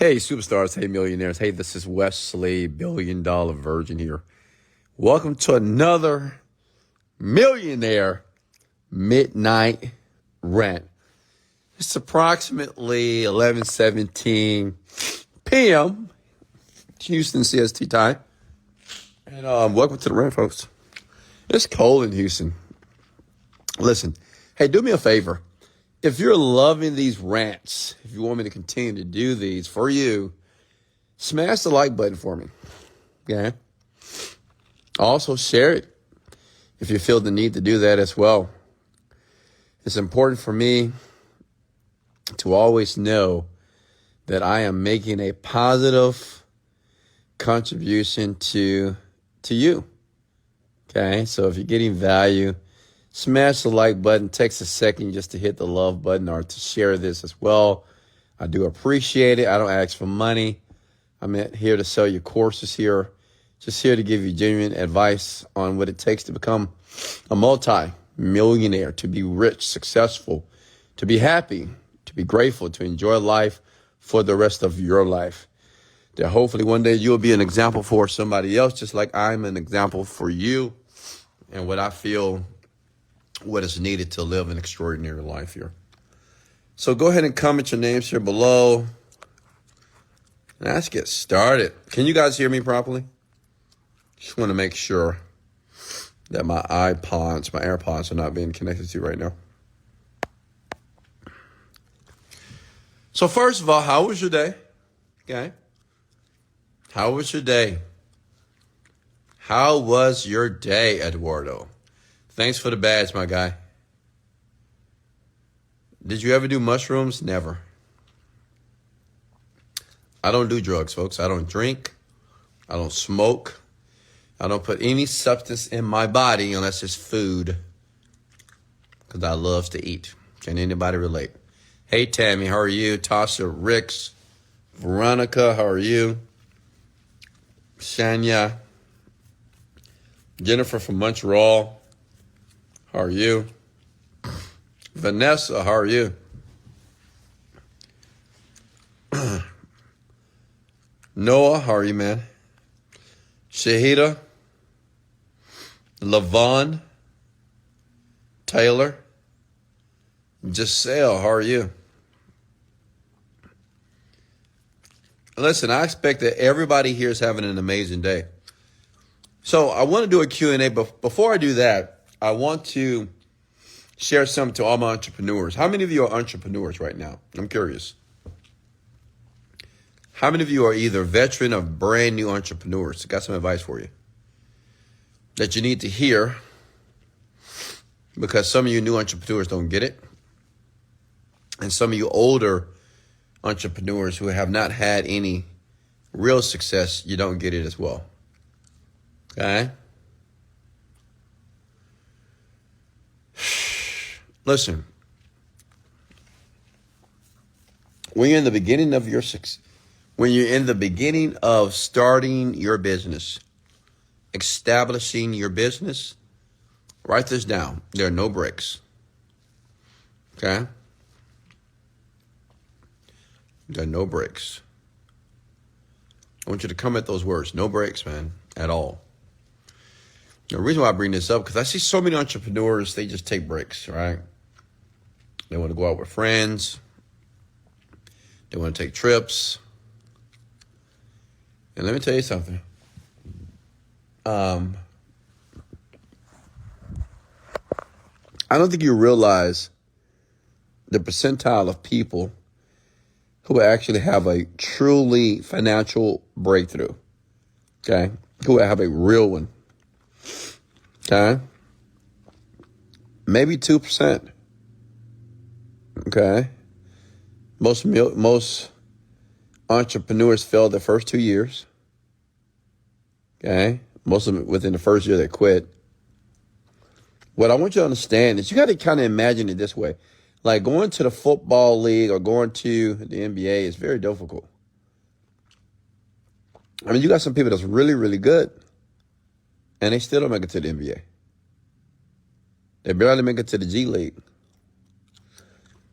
Hey, superstars. Hey, millionaires. Hey, this is Wesley, $1 billion Virgin here. Welcome to another Millionaire Midnight rant. It's approximately 11:17 p.m. Houston CST time. And welcome to the rant, folks. It's cold in Houston. Listen, hey, do me a favor. If you're loving these rants, if you want me to continue to do these for you, smash the like button for me. Okay? Also, share it if you feel the need to do that as well. It's important for me to always know that I am making a positive contribution to you. Okay? So if you're getting value, smash the like button. Takes a second just to hit the love button or to share this as well. I do appreciate it. I don't ask for money. I'm not here to sell you courses here. Just here to give you genuine advice on what it takes to become a multi-millionaire, to be rich, successful, to be happy, to be grateful, to enjoy life for the rest of your life. That hopefully one day you'll be an example for somebody else, just like I'm an example for you and what I feel what is needed to live an extraordinary life here. So go ahead and comment your names here below. And let's get started. Can you guys hear me properly? Just want to make sure that my AirPods are not being connected to right now. So first of all, how was your day? Okay. How was your day? How was your day, Eduardo? Thanks for the badge, my guy. Did you ever do mushrooms? Never. I don't do drugs, folks. I don't drink. I don't smoke. I don't put any substance in my body unless it's food. Because I love to eat. Can anybody relate? Hey, Tammy, how are you? Tasha, Ricks, Veronica, how are you? Shania, Jennifer from Montreal. How are you? Vanessa, how are you? Noah, how are you, man? Shahida, Lavon, Taylor, Giselle, how are you? Listen, I expect that everybody here is having an amazing day. So I want to do a Q&A, but before I do that, I want to share something to all my entrepreneurs. How many of you are entrepreneurs right now? I'm curious. How many of you are either veteran or brand new entrepreneurs? I got some advice for you that you need to hear, because some of you new entrepreneurs don't get it. And some of you older entrepreneurs who have not had any real success, you don't get it as well. Okay? Listen, when you're in the beginning of your success, when you're in the beginning of starting your business, establishing your business, write this down. There are no breaks. Okay? There are no breaks. I want you to comment those words. No breaks, man, at all. The reason why I bring this up, because I see so many entrepreneurs, they just take breaks, right? They want to go out with friends. They want to take trips. And let me tell you something. I don't think you realize the percentile of people who actually have a truly financial breakthrough. Okay? Who have a real one. Okay? Maybe 2%. Okay? Most entrepreneurs fail the first 2 years. Okay? Most of them within the first year they quit. What I want you to understand is you got to kind of imagine it this way. Like going to the football league or going to the NBA is very difficult. I mean, you got some people that's really, really good, and they still don't make it to the NBA. They barely make it to the G League.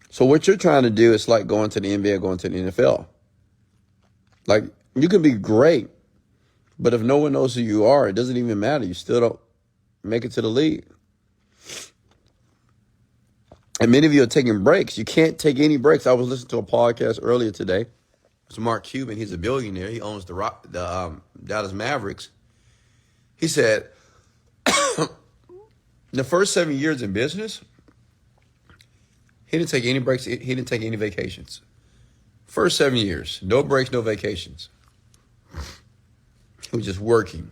So what you're trying to do is like going to the NBA, going to the NFL. Like, you can be great, but if no one knows who you are, it doesn't even matter. You still don't make it to the league. And many of you are taking breaks. You can't take any breaks. I was listening to a podcast earlier today. It's Mark Cuban. He's a billionaire. He owns the Dallas Mavericks. He said, the first 7 years in business, he didn't take any breaks. He didn't take any vacations. First 7 years, no breaks, no vacations. He was just working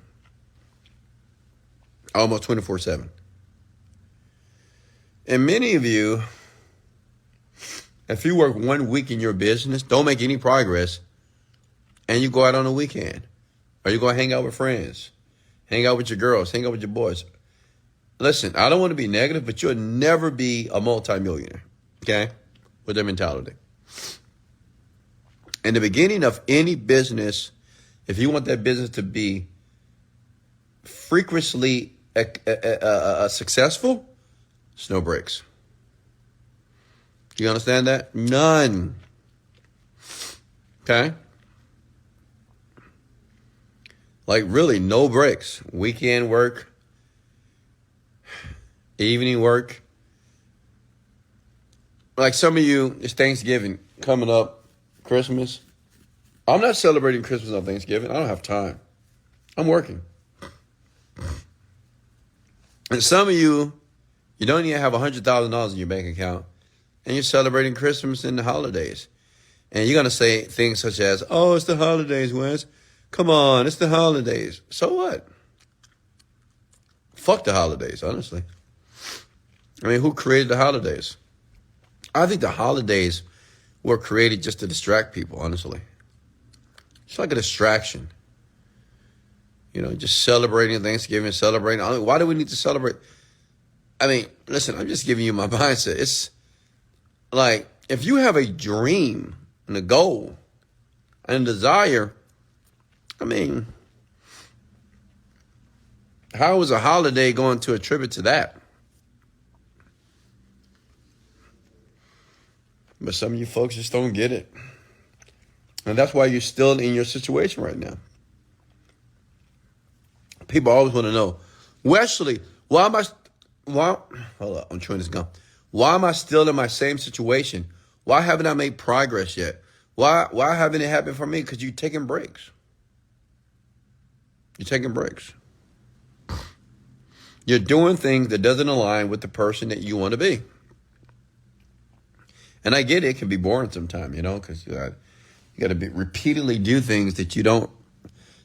almost 24/7. And many of you, if you work 1 week in your business, don't make any progress, and you go out on a weekend, or you go hang out with friends, hang out with your girls, hang out with your boys. Listen, I don't want to be negative, but you'll never be a multimillionaire, okay, with that mentality. In the beginning of any business, if you want that business to be frequently successful, it's no breaks. You understand that? None. Okay? Like, really, no breaks. Weekend work, evening work. Like some of you, it's Thanksgiving coming up, Christmas. I'm not celebrating Christmas on Thanksgiving. I don't have time. I'm working. And some of you, you don't even have $100,000 in your bank account, and you're celebrating Christmas and the holidays. And you're going to say things such as, oh, it's the holidays, Wes. Come on, it's the holidays. So what? Fuck the holidays, honestly. I mean, who created the holidays? I think the holidays were created just to distract people, honestly. It's like a distraction. You know, just celebrating Thanksgiving, celebrating. I mean, why do we need to celebrate? I mean, listen, I'm just giving you my mindset. It's like, if you have a dream and a goal and a desire, I mean, how is a holiday going to attribute to that? But some of you folks just don't get it. And that's why you're still in your situation right now. People always want to know, Wesley, hold up, I'm chewing this gum. Why am I still in my same situation? Why haven't I made progress yet? Why haven't it happened for me? Because you're taking breaks. You're taking breaks. You're doing things that doesn't align with the person that you want to be. And I get it can be boring sometimes, you know, because you got to repeatedly do things that you don't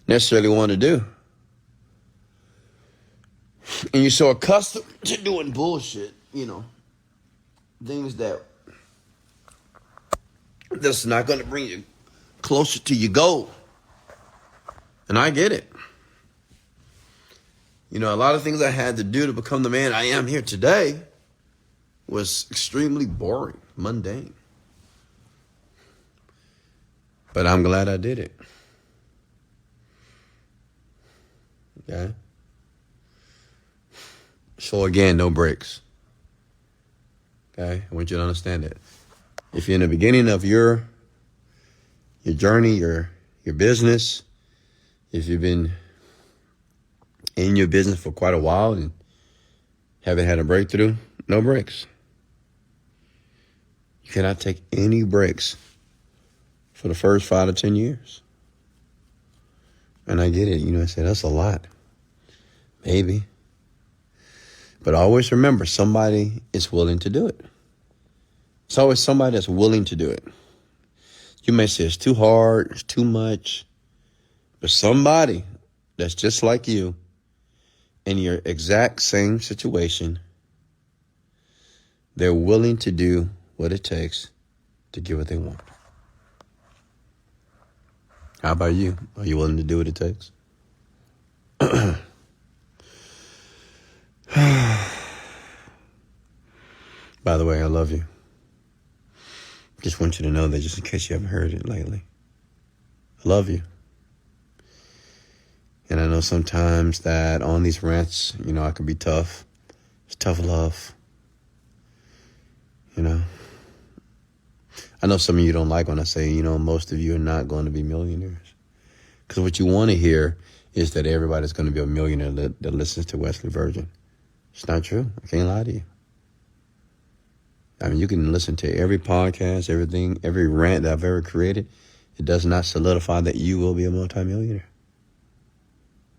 necessarily want to do. And you're so accustomed to doing bullshit, you know, things that's not going to bring you closer to your goal. And I get it. You know, a lot of things I had to do to become the man I am here today was extremely boring, mundane. But I'm glad I did it. Okay? So again, no breaks. Okay? I want you to understand it. If you're in the beginning of your journey, your business, if you've been in your business for quite a while and haven't had a breakthrough, no breaks. You cannot take any breaks for the first 5 to 10 years. And I get it. You know, I said, that's a lot. Maybe. But always remember, somebody is willing to do it. It's always somebody that's willing to do it. You may say it's too hard, it's too much. But somebody that's just like you in your exact same situation, they're willing to do what it takes to get what they want. How about you? Are you willing to do what it takes? By the way, I love you. Just want you to know that, just in case you haven't heard it lately. I love you. And I know sometimes that on these rants, you know, I can be tough. It's tough love. You know. I know some of you don't like when I say, most of you are not going to be millionaires. Because what you want to hear is that everybody's going to be a millionaire that listens to Wesley Virgin. It's not true. I can't lie to you. I mean, you can listen to every podcast, everything, every rant that I've ever created. It does not solidify that you will be a multimillionaire.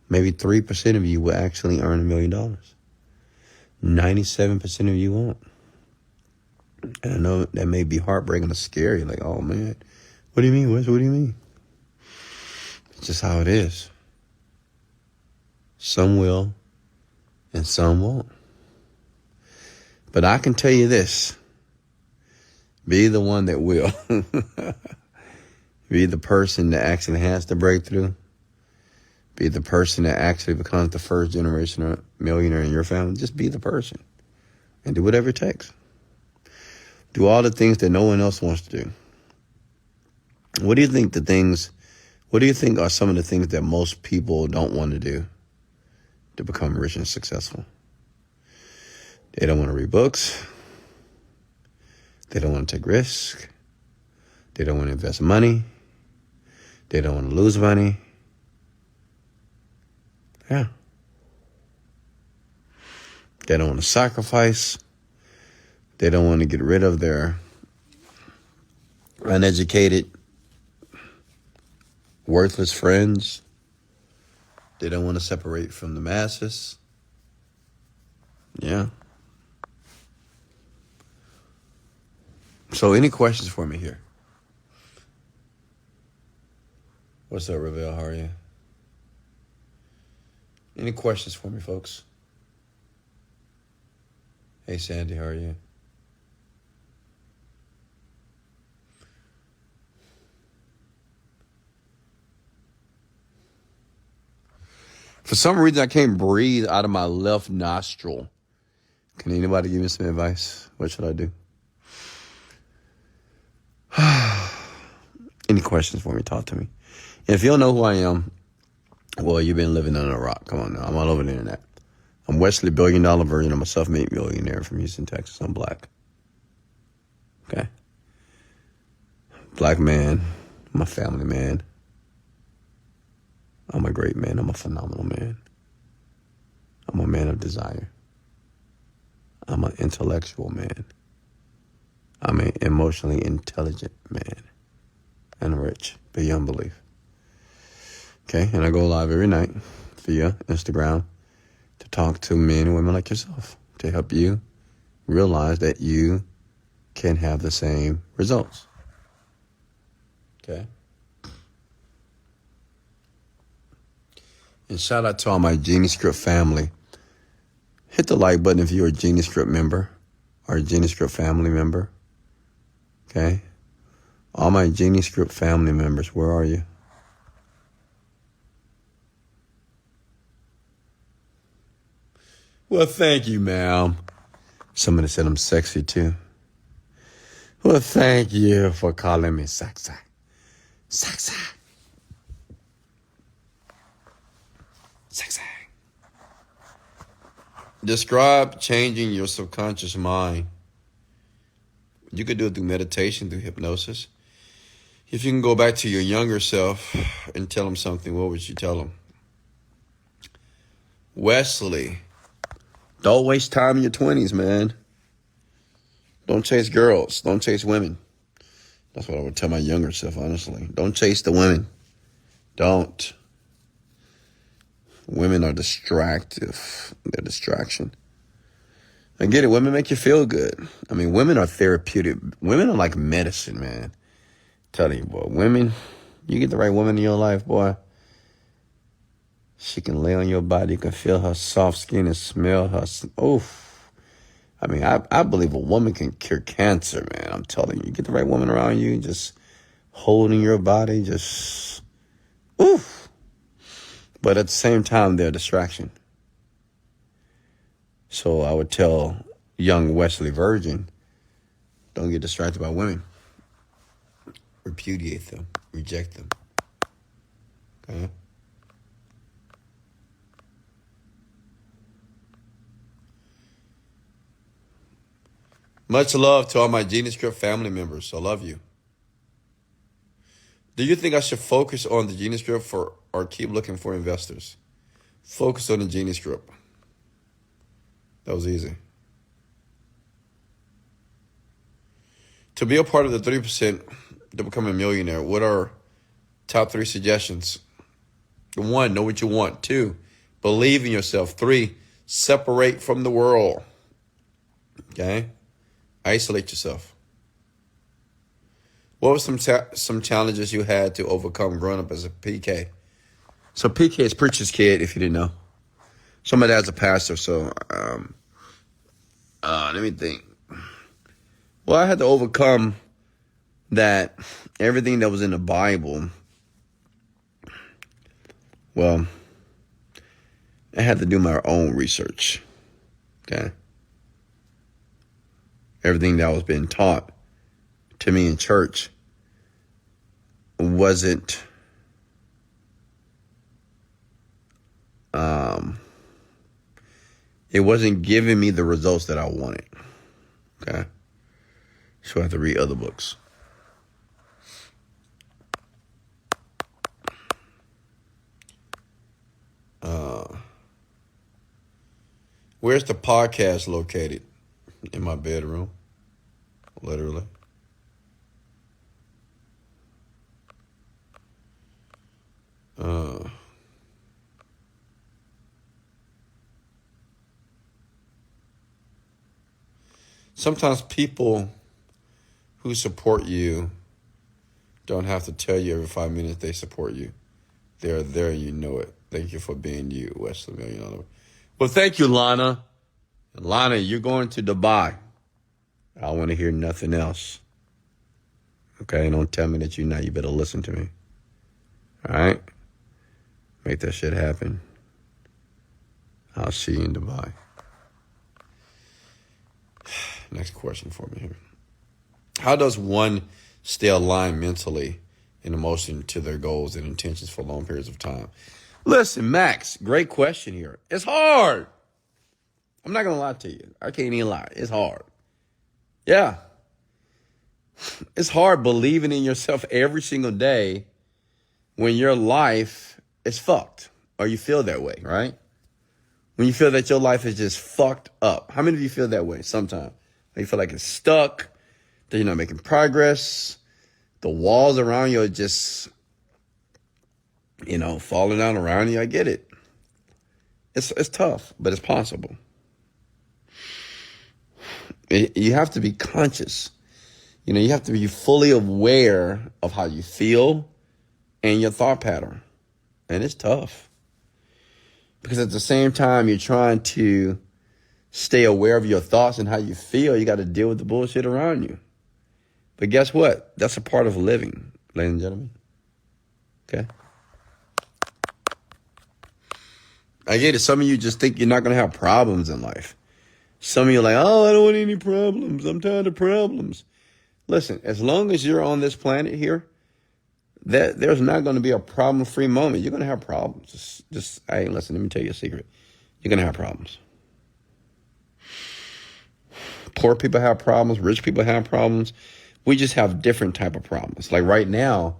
Maybe 3% of you will actually earn $1 million. 97% of you won't. And I know that may be heartbreaking or scary. Like, oh, man, what do you mean, Wes? What do you mean? It's just how it is. Some will and some won't. But I can tell you this. Be the one that will. Be the person that actually has the breakthrough. Be the person that actually becomes the first generation millionaire in your family. Just be the person. And do whatever it takes. Do all the things that no one else wants to do. What do you think are some of the things that most people don't want to do to become rich and successful? They don't want to read books. They don't want to take risks. They don't want to invest money. They don't want to lose money. Yeah. They don't want to sacrifice. They don't want to get rid of their uneducated, worthless friends. They don't want to separate from the masses. Yeah. So any questions for me here? What's up, Ravel? How are you? Any questions for me, folks? Hey, Sandy, how are you? For some reason, I can't breathe out of my left nostril. Can anybody give me some advice? What should I do? Any questions for me? Talk to me. And if you don't know who I am, well, you've been living under a rock. Come on now. I'm all over the internet. I'm Wesley $1 billion Virgin. I'm a self-made millionaire from Houston, Texas. I'm black. Okay? Black man. I'm a family man. I'm a great man. I'm a phenomenal man. I'm a man of desire. I'm an intellectual man. I'm an emotionally intelligent man. And rich beyond belief. Okay? And I go live every night via Instagram to talk to men and women like yourself to help you realize that you can have the same results. Okay? And shout out to all my Genie Script family. Hit the like button if you're a Genie Script member or a Genie Script family member. Okay? All my Genie Script family members, where are you? Well, thank you, ma'am. Somebody said I'm sexy, too. Well, thank you for calling me sexy. Sexy. Sexy. Describe changing your subconscious mind. You could do it through meditation, through hypnosis. If you can go back to your younger self and tell them something, what would you tell them? Wesley, don't waste time in your 20s, man. Don't chase girls. Don't chase women. That's what I would tell my younger self, honestly. Don't chase the women. Don't. Women are distractive. They're distraction. I get it. Women make you feel good. I mean, women are therapeutic. Women are like medicine, man. Telling you, boy. Women, you get the right woman in your life, boy. She can lay on your body. You can feel her soft skin and smell her. Oof. I mean, I believe a woman can cure cancer, man. I'm telling you. You get the right woman around you, just holding your body, just, oof. But at the same time, they're a distraction. So I would tell young Wesley Virgin, don't get distracted by women. Repudiate them. Reject them. Okay? Much love to all my Genie Script family members. I love you. Do you think I should focus on the Genius Strip or keep looking for investors? Focus on the Genius Strip. That was easy. To be a part of the 3% to become a millionaire, what are top 3 suggestions? 1, know what you want. 2, believe in yourself. 3, separate from the world. Okay? Isolate yourself. What were some challenges you had to overcome growing up as a PK? So PK is preacher's kid, if you didn't know. So my dad's a pastor, so let me think. Well, I had to overcome that everything that was in the Bible. Well, I had to do my own research. Okay. Everything that was being taught to me in church wasn't it wasn't giving me the results that I wanted. Okay. So I have to read other books. Where's the podcast located? In my bedroom. Literally. Sometimes people who support you don't have to tell you every 5 minutes they support you. They're there, you know it. Thank you for being you, Wesley Virgin. Well, thank you, Lana. Lana, you're going to Dubai. I want to hear nothing else. Okay, don't tell me that you're not. You better listen to me. All right? Make that shit happen. I'll see you in Dubai. Next question for me here. How does one stay aligned mentally and emotionally to their goals and intentions for long periods of time? Listen, Max, great question here. It's hard. I'm not going to lie to you. I can't even lie. It's hard. Yeah. It's hard believing in yourself every single day when your life is fucked or you feel that way, right? When you feel that your life is just fucked up. How many of you feel that way sometimes? You feel like it's stuck, that you're not making progress. The walls around you are just, falling down around you. I get it. It's tough, but it's possible. You have to be conscious. You have to be fully aware of how you feel and your thought pattern. And it's tough. Because at the same time, you're trying to stay aware of your thoughts and how you feel. You got to deal with the bullshit around you. But guess what? That's a part of living, ladies and gentlemen. Okay? I get it. Some of you just think you're not going to have problems in life. Some of you are like, oh, I don't want any problems. I'm tired of problems. Listen, as long as you're on this planet here, there's not going to be a problem-free moment. You're going to have problems. Hey, listen, let me tell you a secret. You're going to have problems. Poor people have problems. Rich people have problems. We just have different type of problems. Like right now,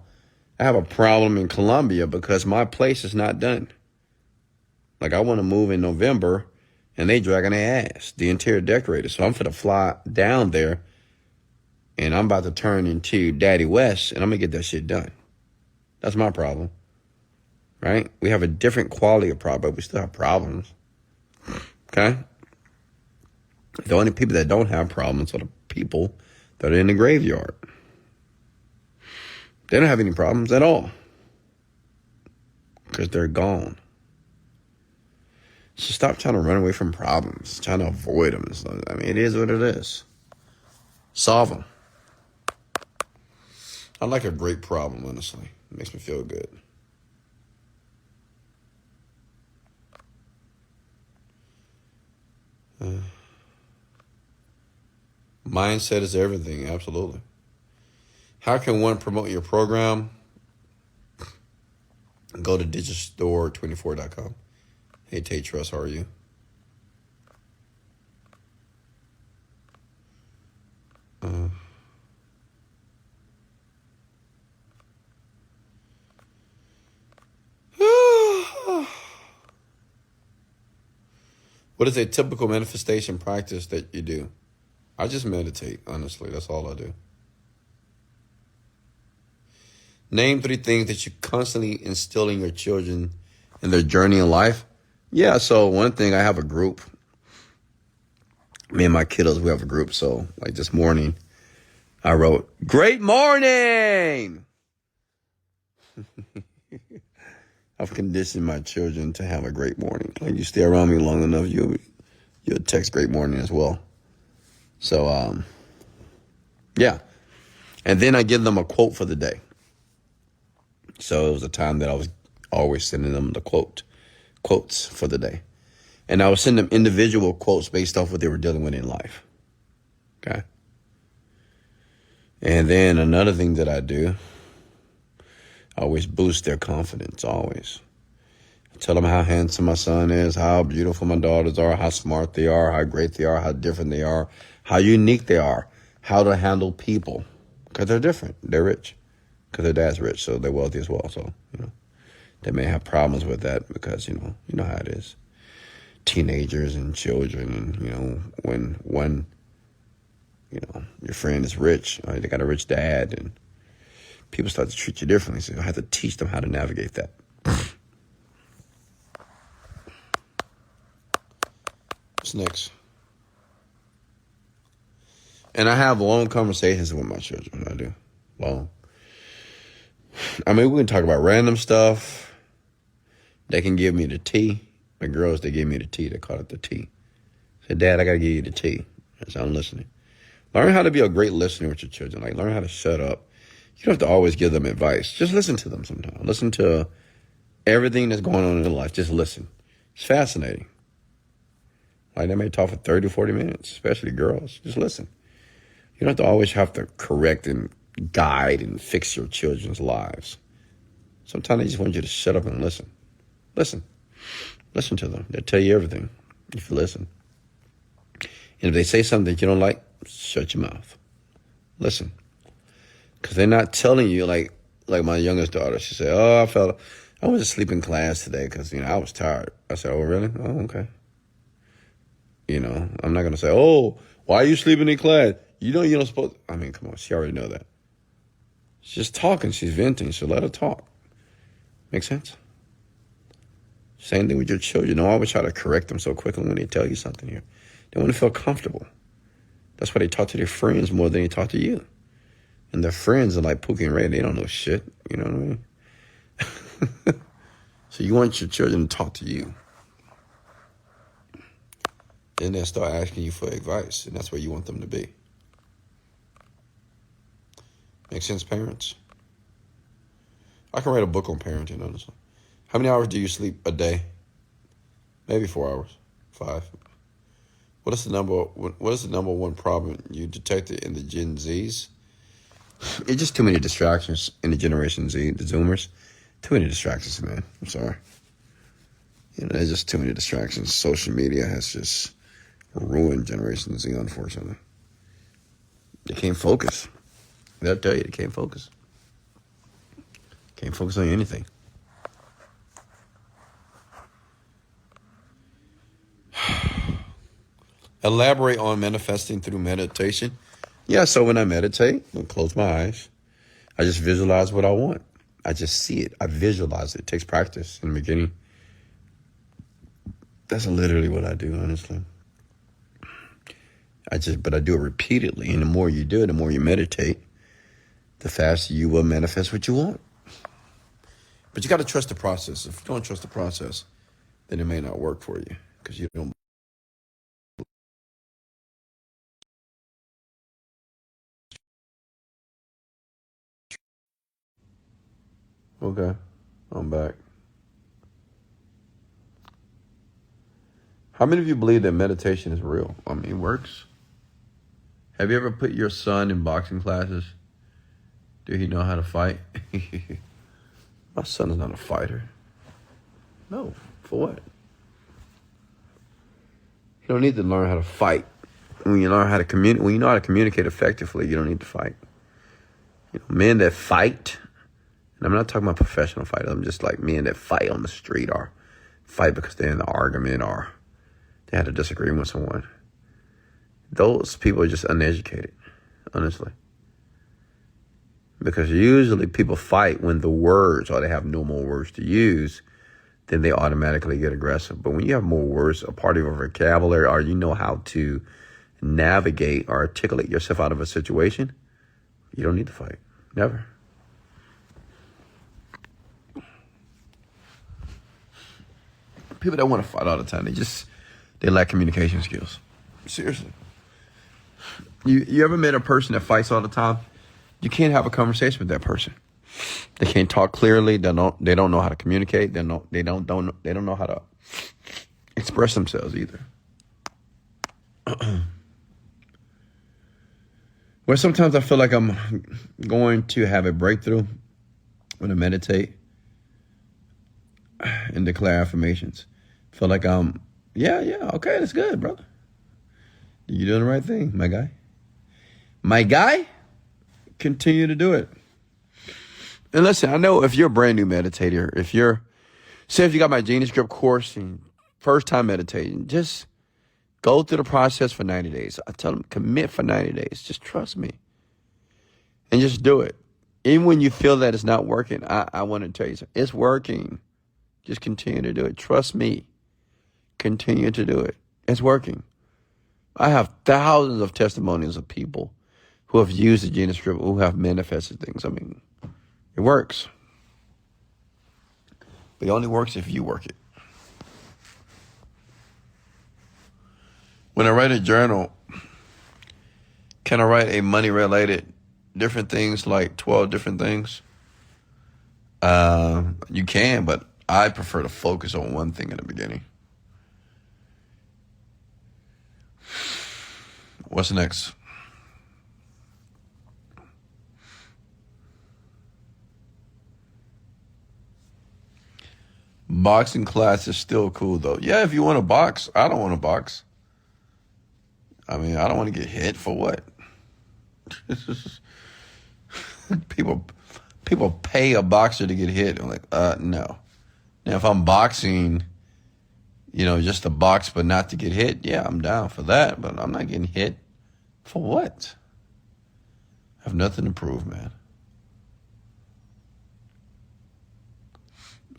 I have a problem in Colombia because my place is not done. Like I want to move in November, and they dragging their ass, the interior decorator. So I'm finna fly down there, and I'm about to turn into Daddy West, and I'm going to get that shit done. That's my problem, right? We have a different quality of problem, but we still have problems, okay? The only people that don't have problems are the people that are in the graveyard. They don't have any problems at all because they're gone. So stop trying to run away from problems, trying to avoid them. I mean, it is what it is. Solve them. I like a great problem, honestly. It makes me feel good. Mindset is everything, absolutely. How can one promote your program? Go to digitalstore24.com. Hey, Tate Trust, how are you? What is a typical manifestation practice that you do? I just meditate, honestly. That's all I do. Name 3 things that you constantly instill in your children in their journey in life. Yeah, so one thing, I have a group. Me and my kiddos, we have a group. So like this morning, I wrote, "Great morning." I've conditioned my children to have a great morning. Like, you stay around me long enough, you'll text "great morning" as well. So, yeah. And then I give them a quote for the day. So it was a time that I was always sending them the quotes for the day. And I would send them individual quotes based off what they were dealing with in life. Okay. And then another thing that I do, I always boost their confidence, always. I tell them how handsome my son is, how beautiful my daughters are, how smart they are, how great they are, how different they are, how unique they are, how to handle people. Because they're different. They're rich. Because their dad's rich, so they're wealthy as well. So, they may have problems with that because, you know how it is. Teenagers and children, and, when one, your friend is rich, they got a rich dad, and people start to treat you differently. So you have to teach them how to navigate that. What's next? And I have long conversations with my children. I do. Long. I mean, we can talk about random stuff. They can give me the tea. My girls, they give me the tea. They call it the tea. I said, "Dad, I got to give you the tea." I said, "I'm listening." Learn how to be a great listener with your children. Like, learn how to shut up. You don't have to always give them advice. Just listen to them sometimes. Listen to everything that's going on in their life. Just listen. It's fascinating. Like, they may talk for 30 to 40 minutes, especially girls. Just listen. You don't have to correct and guide and fix your children's lives. Sometimes they just want you to shut up and listen. Listen. Listen to them. They'll tell you everything if you listen. And if they say something that you don't like, shut your mouth. Listen. Because they're not telling you, like my youngest daughter, she said, "Oh, I went to sleep in class today because, I was tired." I said, "Oh, really? Oh, okay." I'm not going to say, "Oh, why are you sleeping in class? You don't supposed." I mean, come on. She already know that. She's just talking. She's venting. So let her talk. Make sense? Same thing with your children. Don't always try to correct them so quickly when they tell you something here. They want to feel comfortable. That's why they talk to their friends more than they talk to you. And their friends are like Pookie and Ray. They don't know shit. You know what I mean? So you want your children to talk to you. Then they'll start asking you for advice. And that's where you want them to be. Make sense, parents? I can write a book on parenting, honestly. How many hours do you sleep a day? Maybe 4 hours, 5. What is the number one problem you detected in the Gen Zs? It's just too many distractions in the Generation Z, the Zoomers. Too many distractions, man. I'm sorry. There's just too many distractions. Social media has just ruined Generation Z, unfortunately. They can't focus. They'll tell you they can't focus. Can't focus on anything. Elaborate on manifesting through meditation. Yeah, so when I meditate, I close my eyes. I just visualize what I want. I just see it. I visualize it. It takes practice in the beginning. That's literally what I do, honestly. But I do it repeatedly. And the more you do it, the more you meditate, the faster you will manifest what you want. But you got to trust the process. If you don't trust the process, then it may not work for you because you don't. Okay, I'm back. How many of you believe that meditation is real? I mean, it works. Have you ever put your son in boxing classes? Do he know how to fight? My son is not a fighter. No, for what? You don't need to learn how to fight. When you learn how to communicate, when you know how to communicate effectively, you don't need to fight. Men that fight, and I'm not talking about professional fighters. I'm just like men that fight on the street or fight because they're in an argument or They had a disagreement with someone. Those people are just uneducated, honestly. Because usually people fight when the words, or they have no more words to use, then they automatically get aggressive. But when you have more words, a part of your vocabulary, or you know how to navigate or articulate yourself out of a situation, you don't need to fight. Never. People that want to fight all the time, they lack communication skills. Seriously. You ever met a person that fights all the time? You can't have a conversation with that person. They can't talk clearly. They don't know how to communicate. They don't know how to express themselves either. Well, sometimes I feel like I'm going to have a breakthrough when I meditate and declare affirmations. I feel like okay, that's good, brother. You're doing the right thing, my guy. My guy, continue to do it. And listen, I know if you're a brand new meditator, if you got my Genius Grip course and first time meditating, just go through the process for 90 days. I tell them, commit for 90 days. Just trust me. And just do it. Even when you feel that it's not working, I want to tell you something. It's working. Just continue to do it. Trust me. Continue to do it. It's working. I have thousands of testimonials of people who have used the Genius Grip, who have manifested things. I mean, it works. But it only works if you work it. When I write a journal, can I write a money-related different things, like 12 different things? You can, but I prefer to focus on one thing in the beginning. What's next? Boxing class is still cool, though. Yeah, if you want to box. I don't want to box. I mean, I don't want to get hit for what? People pay a boxer to get hit. I'm like, no. Now, if I'm boxing, just to box but not to get hit, yeah, I'm down for that. But I'm not getting hit for what? I have nothing to prove, man.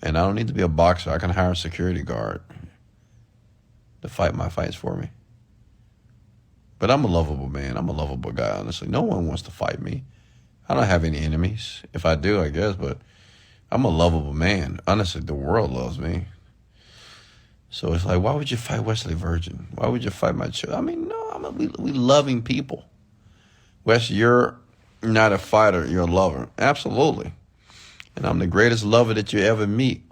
And I don't need to be a boxer. I can hire a security guard to fight my fights for me. But I'm a lovable man. I'm a lovable guy, honestly. No one wants to fight me. I don't have any enemies. If I do, I guess, but I'm a lovable man. Honestly, the world loves me. So it's like, why would you fight Wesley Virgin? Why would you fight my children? I mean, no, we loving people. Wes, you're not a fighter. You're a lover. Absolutely. And I'm the greatest lover that you ever meet.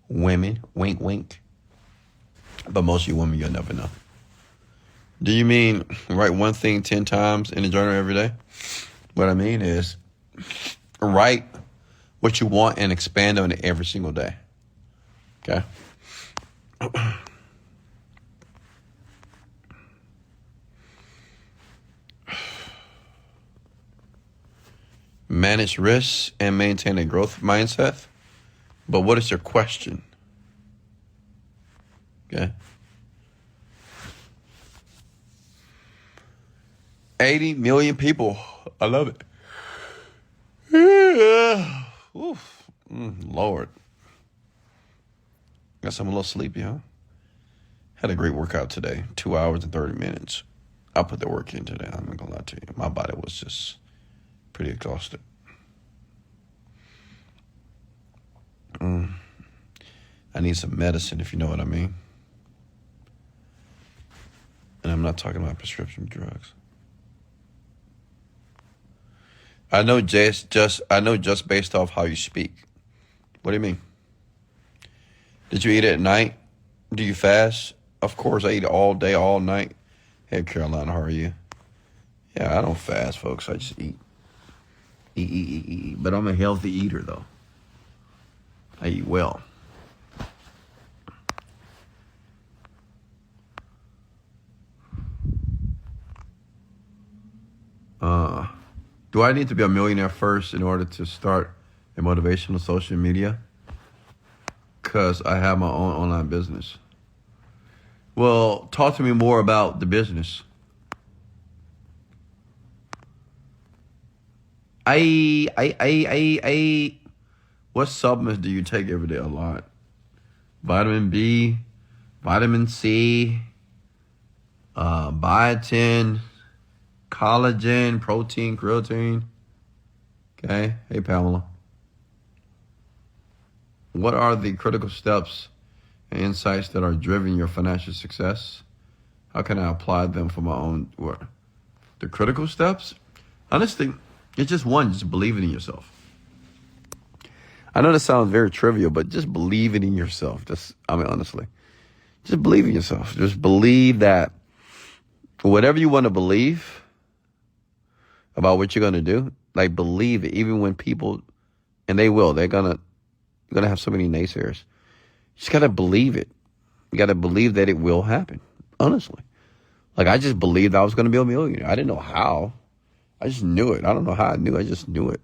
Women, wink, wink. But most of you women, you'll never know. Do you mean write one thing 10 times in the journal every day? What I mean is write what you want and expand on it every single day. Okay? Manage risks and maintain a growth mindset. But what is your question? Okay. 80 million people. I love it. Oof. Lord. Guess I'm a little sleepy, huh? Had a great workout today. 2 hours and 30 minutes. I put the work in today. I'm not going to lie to you. My body was just pretty exhausted. I need some medicine, if you know what I mean. And I'm not talking about prescription drugs. I know just based off how you speak. What do you mean? Did you eat at night? Do you fast? Of course, I eat all day, all night. Hey, Carolina, how are you? Yeah, I don't fast, folks. I just eat. Eat. But I'm a healthy eater, though. I eat well. Do I need to be a millionaire first in order to start a motivational social media? Because I have my own online business. Well, talk to me more about the business. I. What supplements do you take every day? A lot. Vitamin B, vitamin C, biotin, collagen, protein, creatine. Okay. Hey, Pamela. What are the critical steps and insights that are driving your financial success? How can I apply them for my own work? The critical steps? Honestly, it's just one, just believing in yourself. I know that sounds very trivial, but just believing in yourself. Honestly, just believe in yourself. Just believe that whatever you want to believe about what you're going to do, like believe it, even when people, and they're going to have so many naysayers. You just got to believe it. You got to believe that it will happen. Honestly. Like I just believed I was going to be a millionaire. I didn't know how. I just knew it. I don't know how I knew. I just knew it.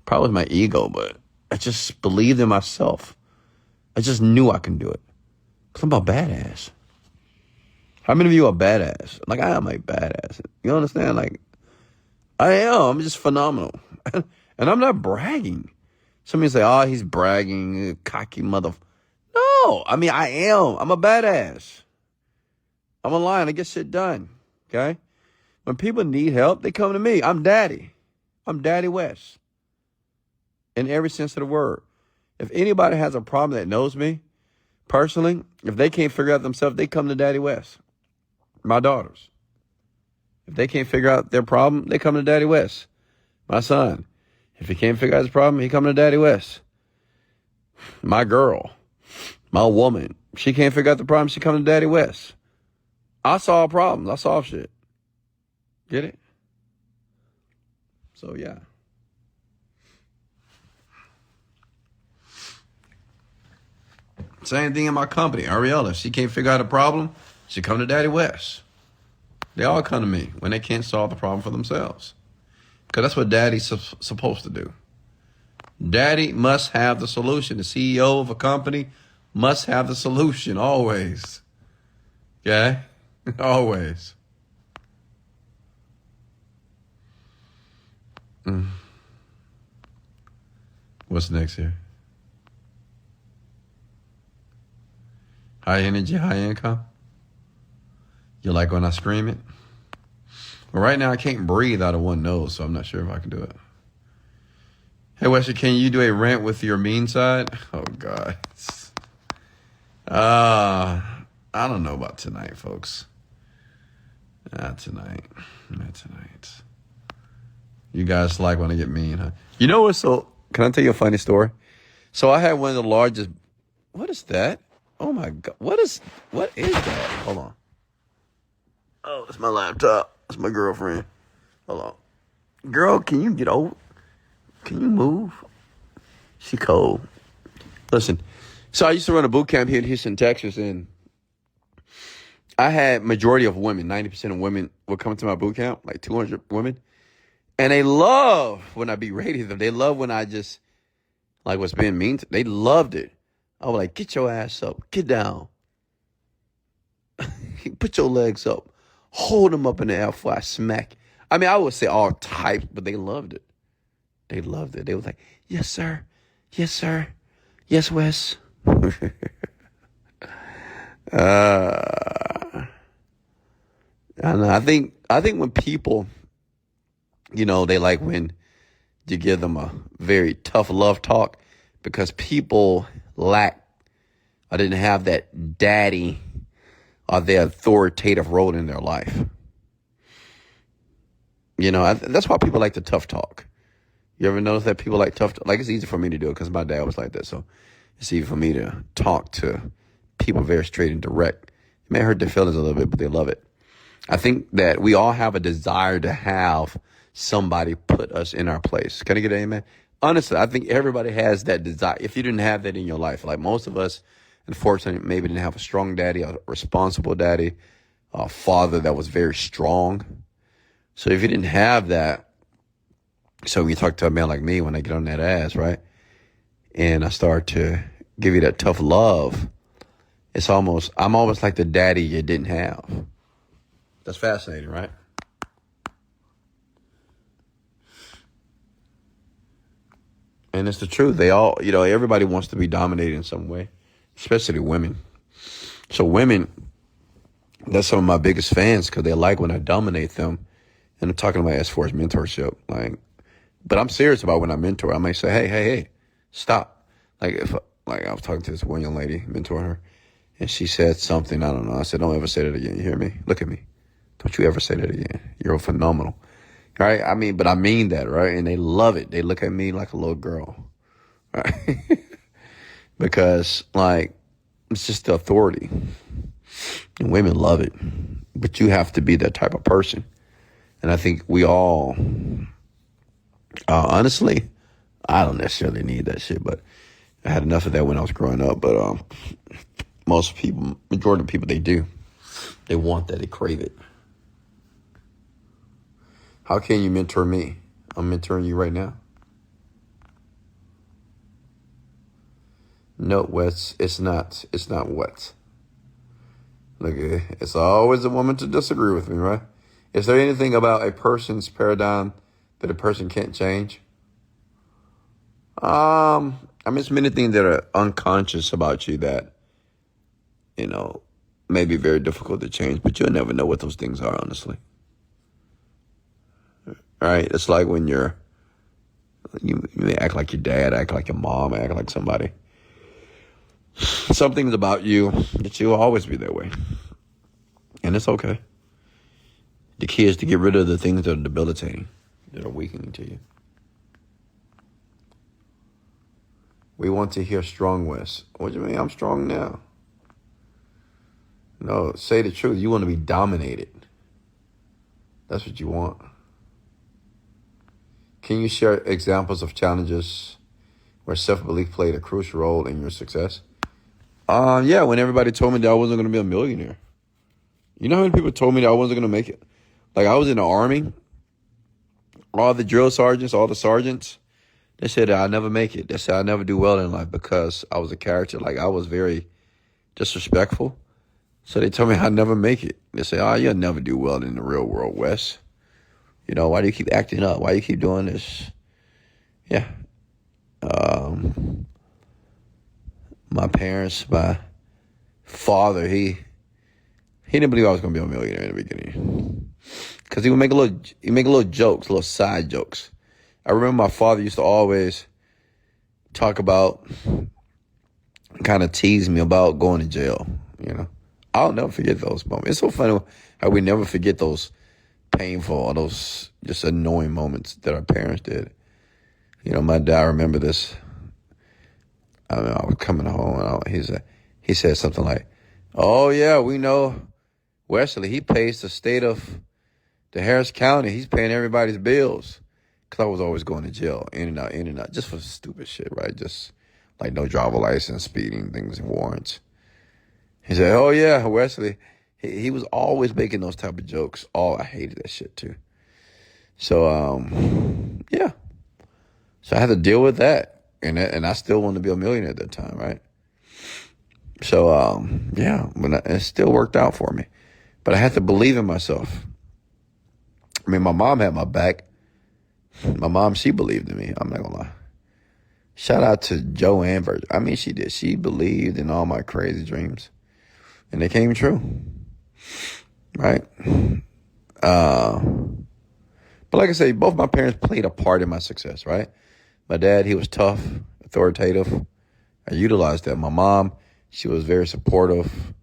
Probably my ego, but I just believed in myself. I just knew I can do it. Because I'm a badass. How many of you are badass? Like, I am a badass. You understand? Like, I am. I'm just phenomenal. And I'm not bragging. Somebody say, oh, he's bragging, cocky mother. No, I mean, I am. I'm a badass. I'm a lion. I get shit done. Okay? When people need help, they come to me. I'm Daddy. I'm Daddy West. In every sense of the word. If anybody has a problem that knows me, personally, if they can't figure out themselves, they come to Daddy West. My daughters. If they can't figure out their problem, they come to Daddy West. My son. If he can't figure out his problem, he come to Daddy West. My girl. My woman. She can't figure out the problem, she come to Daddy West. I solve problems. I solve shit. Get it? So, yeah. Same thing in my company. Ariella, she can't figure out a problem, she come to Daddy West. They all come to me when they can't solve the problem for themselves. Because that's what Daddy's supposed to do. Daddy must have the solution. The CEO of a company must have the solution always. Okay? Always. What's next here? High energy, high income. You like when I scream it? Well, right now I can't breathe out of one nose, so I'm not sure if I can do it. Hey, Wesley, can you do a rant with your mean side? Oh, God. I don't know about tonight, folks. Not tonight. You guys like when I get mean, huh? You know what? So, can I tell you a funny story? So, I had one of the largest. What is that? Oh my God! What is that? Hold on. Oh, that's my laptop. That's my girlfriend. Hold on, girl. Can you get over? Can you move? She cold. Listen. So I used to run a boot camp here in Houston, Texas, and I had majority of women. 90% of women would come to my boot camp, like 200 women. And they love when I berated them. They love when I just, like, was being mean to them. They loved it. I was like, get your ass up. Get down. Put your legs up. Hold them up in the air before I smack. I mean, I would say all types, but they loved it. They loved it. They was like, yes, sir. Yes, sir. Yes, Wes. I think when people, you know, they like when you give them a very tough love talk because people lack or didn't have that daddy or their authoritative role in their life. You know, that's why people like the tough talk. You ever notice that people like tough talk? Like, it's easy for me to do it because my dad was like that. So it's easy for me to talk to people very straight and direct. It may hurt their feelings a little bit, but they love it. I think that we all have a desire to have somebody put us in our place. Can I get an amen? Honestly, I think everybody has that desire. If you didn't have that in your life, like most of us, unfortunately, maybe didn't have a strong daddy, a responsible daddy, a father that was very strong. So if you didn't have that, so when you talk to a man like me, when I get on that ass, right, and I start to give you that tough love, I'm almost like the daddy you didn't have. That's fascinating, right? And it's the truth. They all, everybody wants to be dominated in some way, especially women. So women, that's some of my biggest fans because they like when I dominate them. And I'm talking about as far as mentorship. But I'm serious about when I mentor. I might say, hey, stop. Like I was talking to this one young lady, mentoring her, and she said something, I don't know. I said, don't ever say that again. You hear me? Look at me. Don't you ever say that again. You're phenomenal. Right? But I mean that, right? And they love it. They look at me like a little girl. Right? Because, it's just the authority. And women love it. But you have to be that type of person. And I think we all, honestly, I don't necessarily need that shit, but I had enough of that when I was growing up. But majority of people, they do. They want that. They crave it. How can you mentor me? I'm mentoring you right now. No, Wes, it's not. It's not what. Look, it's always a woman to disagree with me, right? Is there anything about a person's paradigm that a person can't change? It's many things that are unconscious about you that, may be very difficult to change, but you'll never know what those things are, honestly. Right? It's like when you may act like your dad, act like your mom, act like somebody. Some things about you that you'll always be that way. And it's okay. The key is to get rid of the things that are debilitating, that are weakening to you. We want to hear strong, Wes. What do you mean? I'm strong now. No, say the truth. You want to be dominated. That's what you want. Can you share examples of challenges where self-belief played a crucial role in your success? Yeah, when everybody told me that I wasn't going to be a millionaire. You know how many people told me that I wasn't going to make it? Like, I was in the Army. All the drill sergeants, all the sergeants, they said that I'd never make it. They said I'd never do well in life because I was a character. Like, I was very disrespectful. So they told me I'd never make it. They said, you'll never do well in the real world, Wes. Why do you keep acting up? Why do you keep doing this? Yeah. My parents, my father, he didn't believe I was going to be a millionaire in the beginning. Because he would make little jokes, little side jokes. I remember my father used to always talk about, kind of tease me about going to jail, I'll never forget those moments. It's so funny how we never forget those painful or those just annoying moments that our parents did. My dad, I remember this. I was coming home and he said something like, oh yeah, we know Wesley, he pays the Harris County. He's paying everybody's bills. Because I was always going to jail, in and out, just for stupid shit, right? Just like no driver license, speeding, things and warrants. He said, oh yeah, Wesley. He was always making those type of jokes. I hated that shit too. So, yeah. So I had to deal with that. And I still wanted to be a millionaire at that time, right? So, yeah, but it still worked out for me. But I had to believe in myself. My mom had my back. My mom, she believed in me. I'm not gonna lie. Shout out to Joanne Virgin. She did. She believed in all my crazy dreams. And they came true. Right? But like I say, both my parents played a part in my success, right? My dad, he was tough, authoritative. I utilized that. My mom, she was very supportive.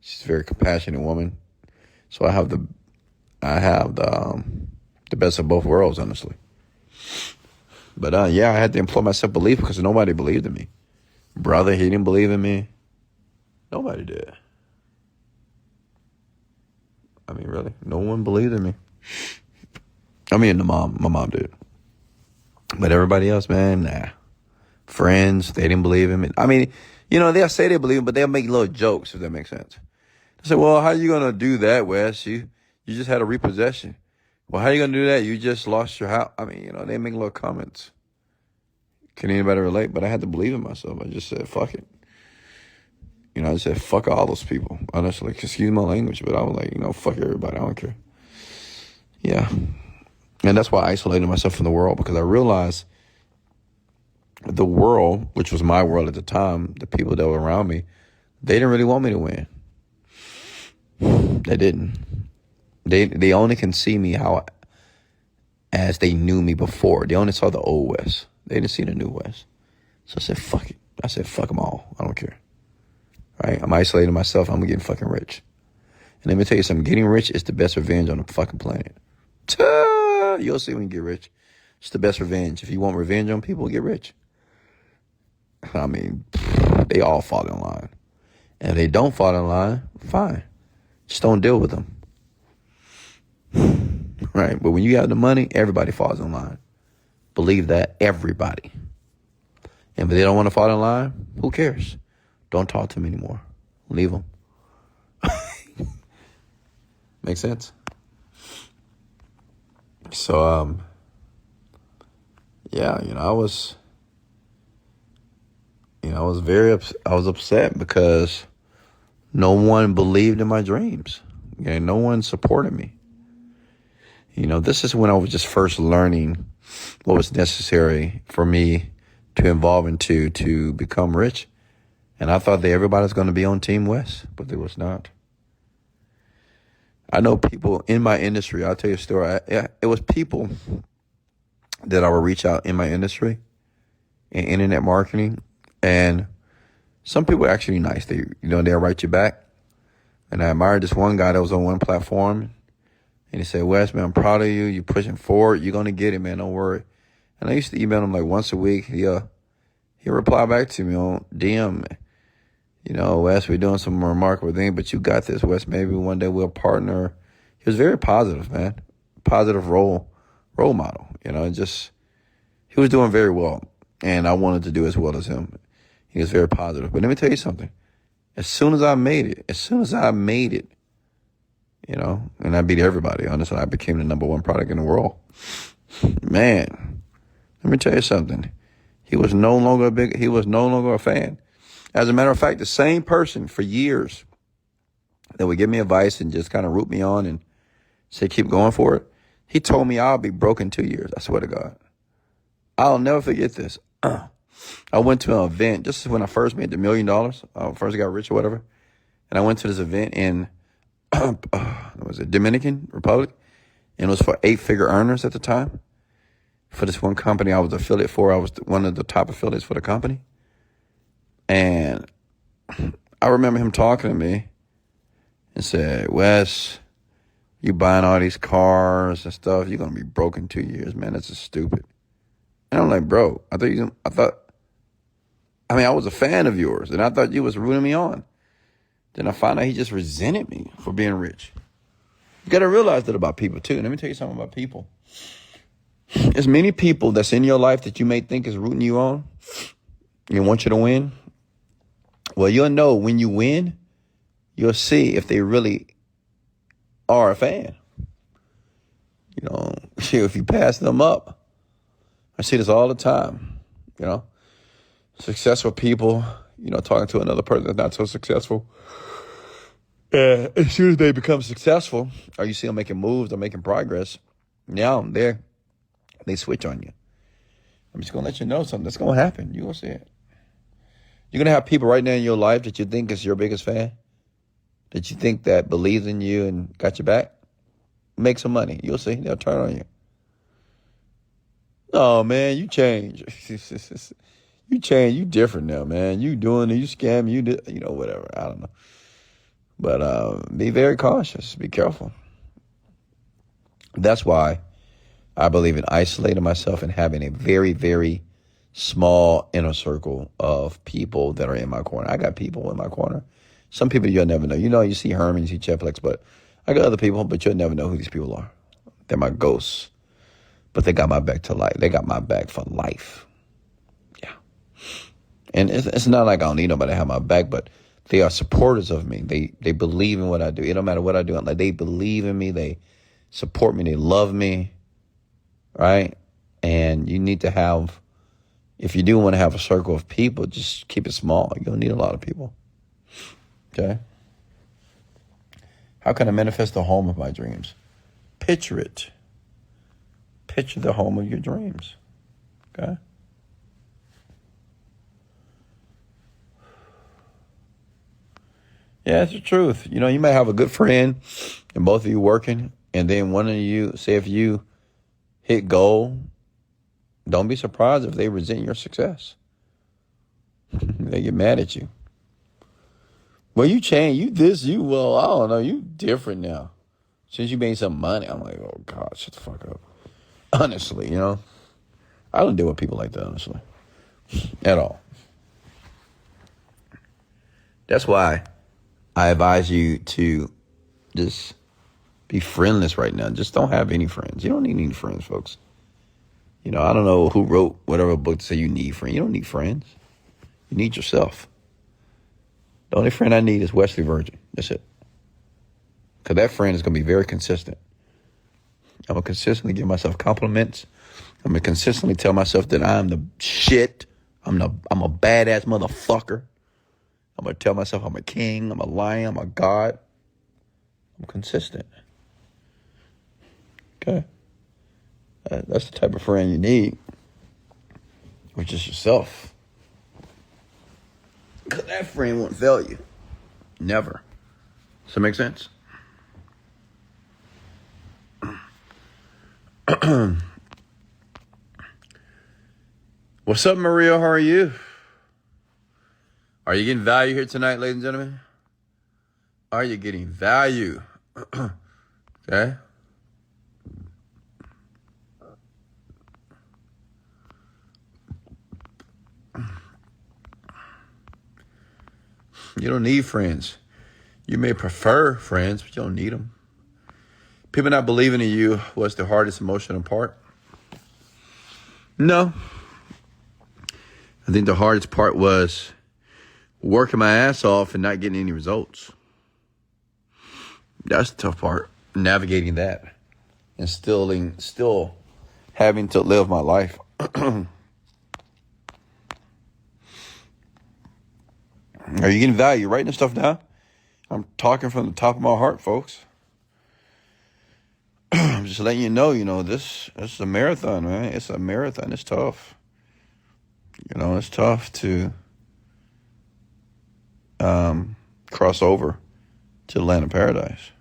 She's a very compassionate woman. So I have the best of both worlds, honestly. But yeah, I had to employ my self-belief because nobody believed in me. Brother, he didn't believe in me. Nobody did. Really, no one believed in me. My mom did. But everybody else, man, nah. Friends, they didn't believe in me. They'll say they believe in me, but they'll make little jokes, if that makes sense. They say, well, how are you going to do that, Wes? You just had a repossession. Well, how are you going to do that? You just lost your house. They make little comments. Can anybody relate? But I had to believe in myself. I just said, fuck it. I said, fuck all those people. Honestly, excuse my language, but I was like, fuck everybody. I don't care. Yeah. And that's why I isolated myself from the world, because I realized the world, which was my world at the time, the people that were around me, they didn't really want me to win. They didn't. They only can see me as they knew me before. They only saw the old West. They didn't see the new West. So I said, fuck it. I said, fuck them all. I don't care. Right? I'm isolating myself. I'm getting fucking rich. And let me tell you something. Getting rich is the best revenge on the fucking planet. You'll see when you get rich. It's the best revenge. If you want revenge on people, get rich. I mean, they all fall in line. And if they don't fall in line, fine. Just don't deal with them. Right? But when you have the money, everybody falls in line. Believe that. Everybody. And if they don't want to fall in line, who cares? Don't talk to them anymore. Leave them. Make sense? So, yeah, I was upset because no one believed in my dreams. Okay, no one supported me. This is when I was just first learning what was necessary for me to evolve into to become rich. And I thought that everybody was going to be on Team West, but they was not. I know people in my industry. I'll tell you a story. It was people that I would reach out in my industry, in internet marketing, and some people are actually nice. They'll write you back. And I admired this one guy that was on one platform, and he said, "Wes, man, I'm proud of you. You're pushing forward. You're gonna get it, man. Don't worry." And I used to email him like once a week. He'll reply back to me on DM. Wes, we're doing some remarkable things, but you got this, Wes. Maybe one day we'll partner. He was very positive, man. Positive role model. He was doing very well, and I wanted to do as well as him. He was very positive. But let me tell you something. As soon as I made it, and I beat everybody. Honestly, I became the number one product in the world. Man, let me tell you something. He was no longer a fan. As a matter of fact, the same person for years that would give me advice and just kind of root me on and say, keep going for it. He told me I'll be broke in 2 years. I swear to God. I'll never forget this. I went to an event. This is when I first made the $1 million. First got rich or whatever. And I went to this event in, was it Dominican Republic? And it was for 8-figure earners at the time. For this one company I was affiliate for. I was one of the top affiliates for the company. And I remember him talking to me and said, "Wes, you buying all these cars and stuff, you're going to be broke in 2 years, man. That's just stupid." And I'm like, bro, I was a fan of yours, and I thought you was rooting me on. Then I found out he just resented me for being rich. You got to realize that about people, too. Let me tell you something about people. There's many people that's in your life that you may think is rooting you on and want you to win. Well, you'll know when you win, you'll see if they really are a fan. If you pass them up. I see this all the time, Successful people, talking to another person that's not so successful. As soon as they become successful, or you see them making moves or making progress, now they switch on you. I'm just going to let you know something that's going to happen. You're going to see it. You're going to have people right now in your life that you think is your biggest fan, that you think that believes in you and got your back. Make some money. You'll see. They'll turn on you. Oh, man, you change. You change. You different now, man. You doing it. You scamming. You did, whatever. I don't know. But be very cautious. Be careful. That's why I believe in isolating myself and having a very, very small inner circle of people that are in my corner. I got people in my corner. Some people you'll never know. You see Herman, you see Cheplex, but I got other people, but you'll never know who these people are. They're my ghosts. But they got my back to life. They got my back for life. Yeah. And it's not like I don't need nobody to have my back, but they are supporters of me. They believe in what I do. It don't matter what I do. Like, they believe in me. They support me. They love me. Right? And you need to have, if you do want to have a circle of people, just keep it small. You don't need a lot of people. Okay? How can I manifest the home of my dreams? Picture it. Picture the home of your dreams. Okay? Yeah, it's the truth. You know, you might have a good friend and both of you working, and then one of you, say if you hit goal, don't be surprised if they resent your success. They get mad at you. Well, you changed. I don't know, you different now. Since you made some money, I'm like, oh, God, shut the fuck up. Honestly, I don't deal with people like that, honestly. At all. That's why I advise you to just be friendless right now. Just don't have any friends. You don't need any friends, folks. I don't know who wrote whatever book to say you need friends. You don't need friends. You need yourself. The only friend I need is Wesley Virgin. That's it. Because that friend is going to be very consistent. I'm going to consistently give myself compliments. I'm going to consistently tell myself that I'm the shit. I'm a badass motherfucker. I'm going to tell myself I'm a king. I'm a lion. I'm a god. I'm consistent. Okay? That's the type of friend you need. Which is yourself. Because that friend won't fail you. Never. Does that make sense? What's up, Maria? How are you? Are you getting value here tonight, ladies and gentlemen? Are you getting value? Okay? You don't need friends. You may prefer friends, but you don't need them. People not believing in you was the hardest emotional part. No. I think the hardest part was working my ass off and not getting any results. That's the tough part, navigating that and still having to live my life. Are you getting value? Writing this stuff down? I'm talking from the top of my heart, folks. I'm just letting you know, this is a marathon, man. It's a marathon. It's tough. It's tough to cross over to the land of paradise.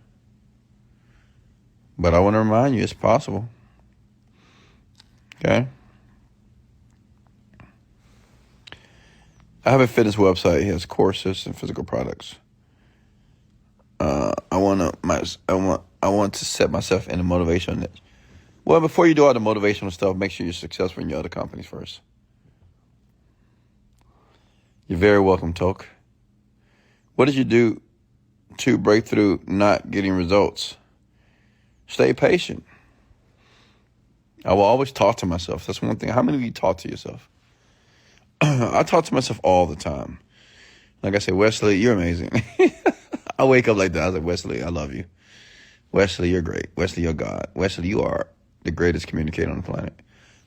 But I want to remind you, it's possible. Okay? I have a fitness website. It has courses and physical products. I want to set myself in a motivational niche. Well, before you do all the motivational stuff, make sure you're successful in your other companies first. You're very welcome, Toke. What did you do to break through not getting results? Stay patient. I will always talk to myself. That's one thing. How many of you talk to yourself? I talk to myself all the time. Like I say, Wesley, you're amazing. I wake up like that. I was like, Wesley, I love you. Wesley, you're great. Wesley, you're God. Wesley, you are the greatest communicator on the planet.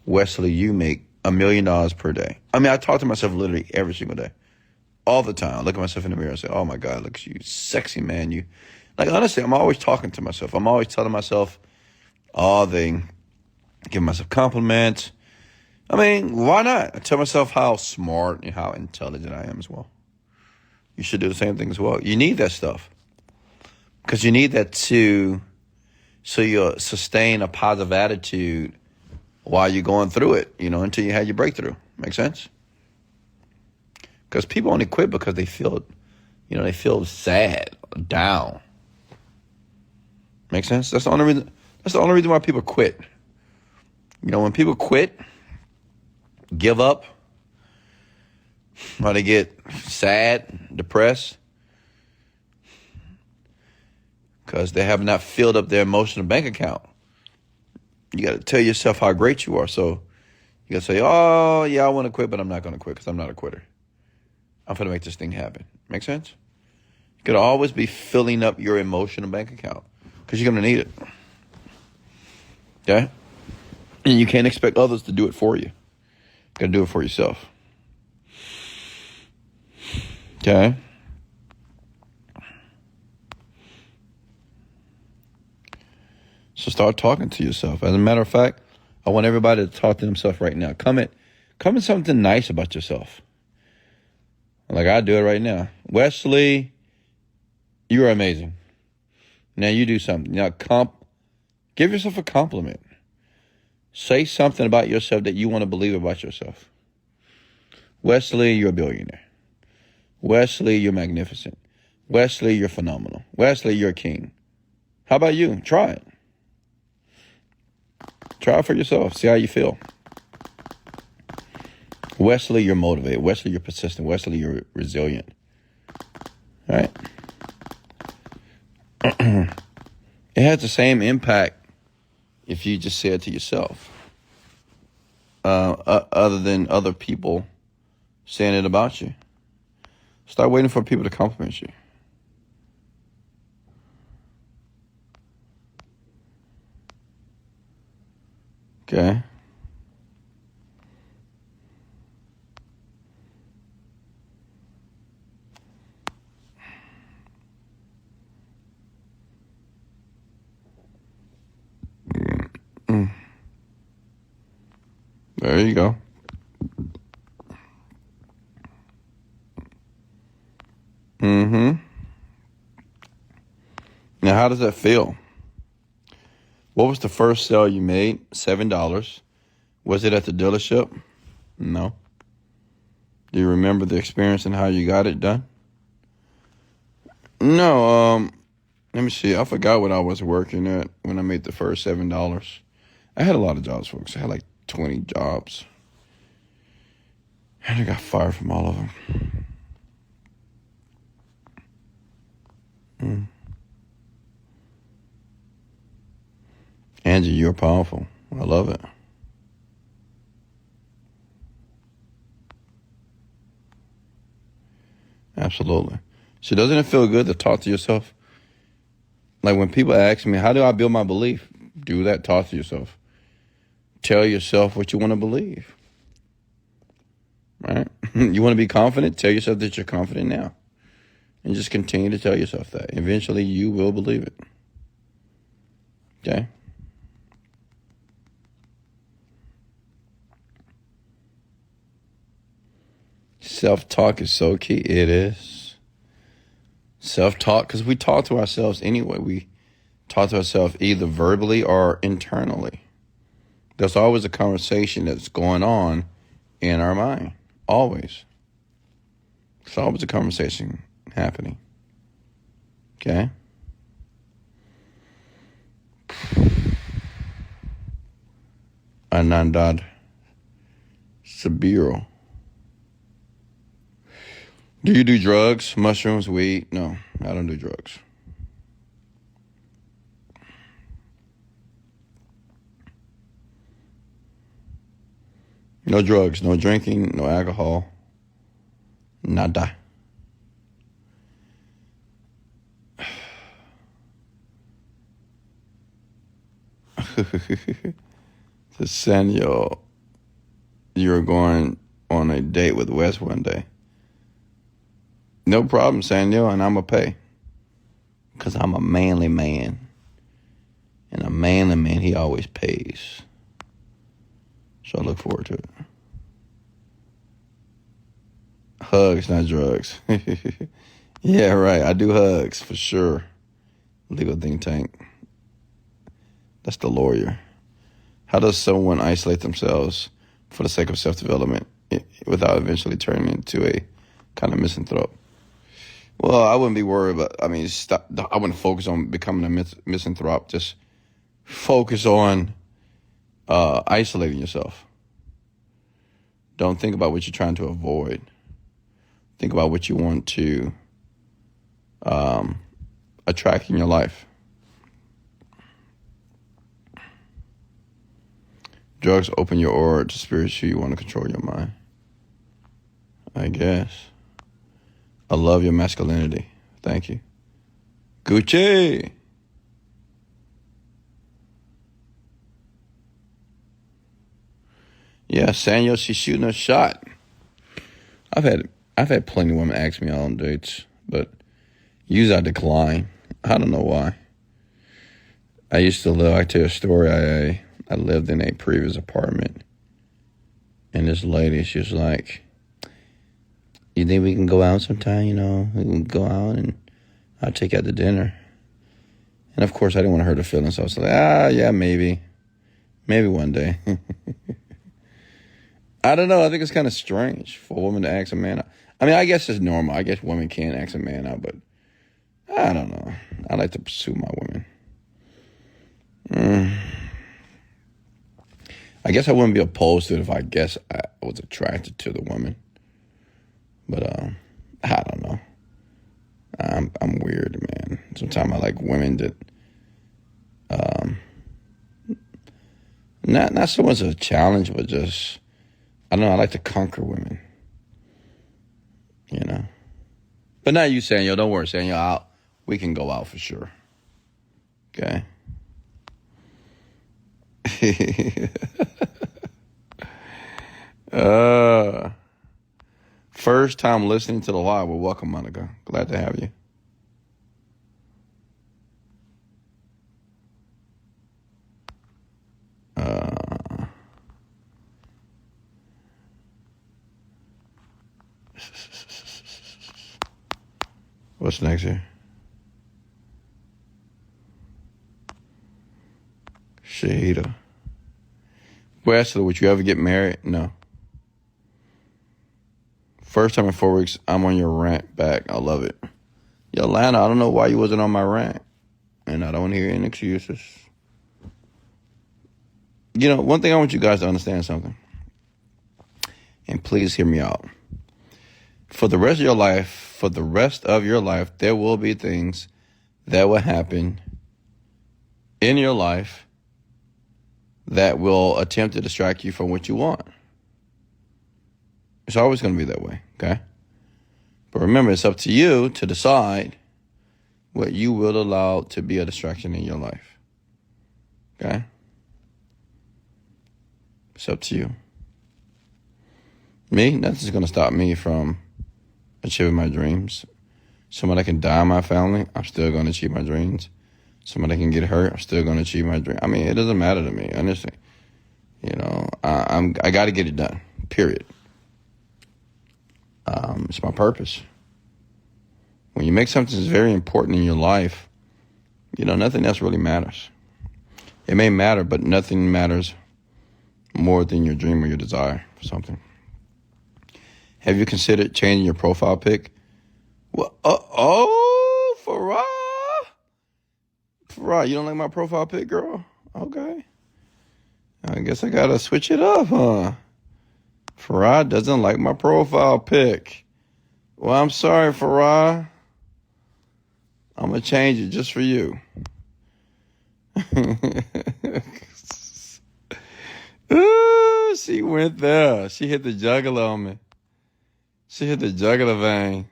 Wesley, you make $1 million per day. I mean, I talk to myself literally every single day. All the time. I look at myself in the mirror and say, oh my God, look at you, sexy man. You, like, honestly, I'm always talking to myself. I'm always telling myself give myself compliments. I mean, why not? I tell myself how smart and how intelligent I am as well. You should do the same thing as well. You need that stuff. Because you need that so you'll sustain a positive attitude while you're going through it, until you have your breakthrough. Make sense? Because people only quit because they feel, they feel sad, down. Make sense? That's the only reason why people quit. When people quit, give up, or they get sad, depressed, because they have not filled up their emotional bank account. You got to tell yourself how great you are. So you got to say, oh, yeah, I want to quit, but I'm not going to quit because I'm not a quitter. I'm going to make this thing happen. Make sense? You could always be filling up your emotional bank account because you're going to need it. Okay? And you can't expect others to do it for you. You got to do it for yourself. Okay? start talking to yourself. As a matter of fact, I want everybody to talk to themselves right now. Comment something nice about yourself. Like I do it right now. Wesley, you are amazing. Now you do something. Now give yourself a compliment. Say something about yourself that you want to believe about yourself. Wesley, you're a billionaire. Wesley, you're magnificent. Wesley, you're phenomenal. Wesley, you're a king. How about you? Try it. Try it for yourself. See how you feel. Wesley, you're motivated. Wesley, you're persistent. Wesley, you're resilient. All right? It has the same impact if you just say it to yourself, other than other people saying it about you. Start waiting for people to compliment you. Okay? There you go. Now, how does that feel? What was the first sale you made? $7. Was it at the dealership? No. Do you remember the experience and how you got it done? No. Let me see. I forgot what I was working at when I made the first $7. I had a lot of jobs, folks. I had like 20 jobs. And I got fired from all of them. Angie, you're powerful. I love it. Absolutely. So doesn't it feel good to talk to yourself? Like when people ask me, how do I build my belief? Do that. Talk to yourself. Tell yourself what you want to believe. Right? You want to be confident? Tell yourself that you're confident now. And just continue to tell yourself that. Eventually, you will believe it. Okay? Self-talk is so key. It is. Self-talk, because we talk to ourselves anyway. We talk to ourselves either verbally or internally. There's always a conversation that's going on in our mind. Always. There's always a conversation happening. Okay? Anandad Sabiro. Do you do drugs, mushrooms, weed? No, I don't do drugs. No drugs, no drinking, no alcohol, nada. To Samuel, you're going on a date with Wes one day. No problem, Samuel, and I'm going to pay. Because I'm a manly man. And a manly man, he always pays. So I look forward to it. Hugs, not drugs. Yeah, right. I do hugs, for sure. Legal think tank. That's the lawyer. How does someone isolate themselves for the sake of self-development without eventually turning into a kind of misanthrope? Well, I wouldn't be worried about, I wouldn't focus on becoming a misanthrope. Just focus on isolating yourself. Don't think about what you're trying to avoid. Think about what you want to attract in your life. Drugs open your aura to spirits who you want to control your mind. I guess. I love your masculinity. Thank you. Gucci. Yeah, Samuel, she's shooting a shot. I've had plenty of women ask me out on dates, but usually I decline. I don't know why. I used to live, I tell you a story, I lived in a previous apartment, and this lady, she was like, you think we can go out sometime, we can go out and I'll take you out to dinner. And of course, I didn't want to hurt her feelings, so I was like, yeah, maybe one day. I don't know, I think it's kind of strange for a woman to ask a man out. I mean, I guess it's normal. I guess women can ask a man out, but I don't know. I like to pursue my women. I guess I wouldn't be opposed to it if I guess I was attracted to the woman. But I don't know. I'm weird, man. Sometimes I like women that not so much a challenge, but just I don't know. I like to conquer women. But not you, Samuel. Don't worry, Samuel. We can go out for sure. Okay. First time listening to the live. Well, welcome, Monica. Glad to have you. What's next here? Shahida. Wesley, would you ever get married? No. First time in 4 weeks, I'm on your rant back. I love it. Yolanda, I don't know why you wasn't on my rant. And I don't want to hear any excuses. One thing I want you guys to understand something. And please hear me out. For the rest of your life, there will be things that will happen in your life that will attempt to distract you from what you want. It's always going to be that way, okay? But remember, it's up to you to decide what you will allow to be a distraction in your life, okay? It's up to you. Me, nothing's going to stop me from achieving my dreams. Somebody can die in my family, I'm still going to achieve my dreams. Somebody can get hurt, I'm still going to achieve my dream. I mean, it doesn't matter to me, honestly. I got to get it done, period. It's my purpose. When you make something that's very important in your life, nothing else really matters. It may matter, but nothing matters more than your dream or your desire for something. Have you considered changing your profile pic? Well, Farah, you don't like my profile pic, girl? Okay. I guess I gotta switch it up, huh? Farah doesn't like my profile pic. Well, I'm sorry, Farah. I'm gonna change it just for you. Ooh, she went there. She hit the jugular on me. She hit the jugular vein.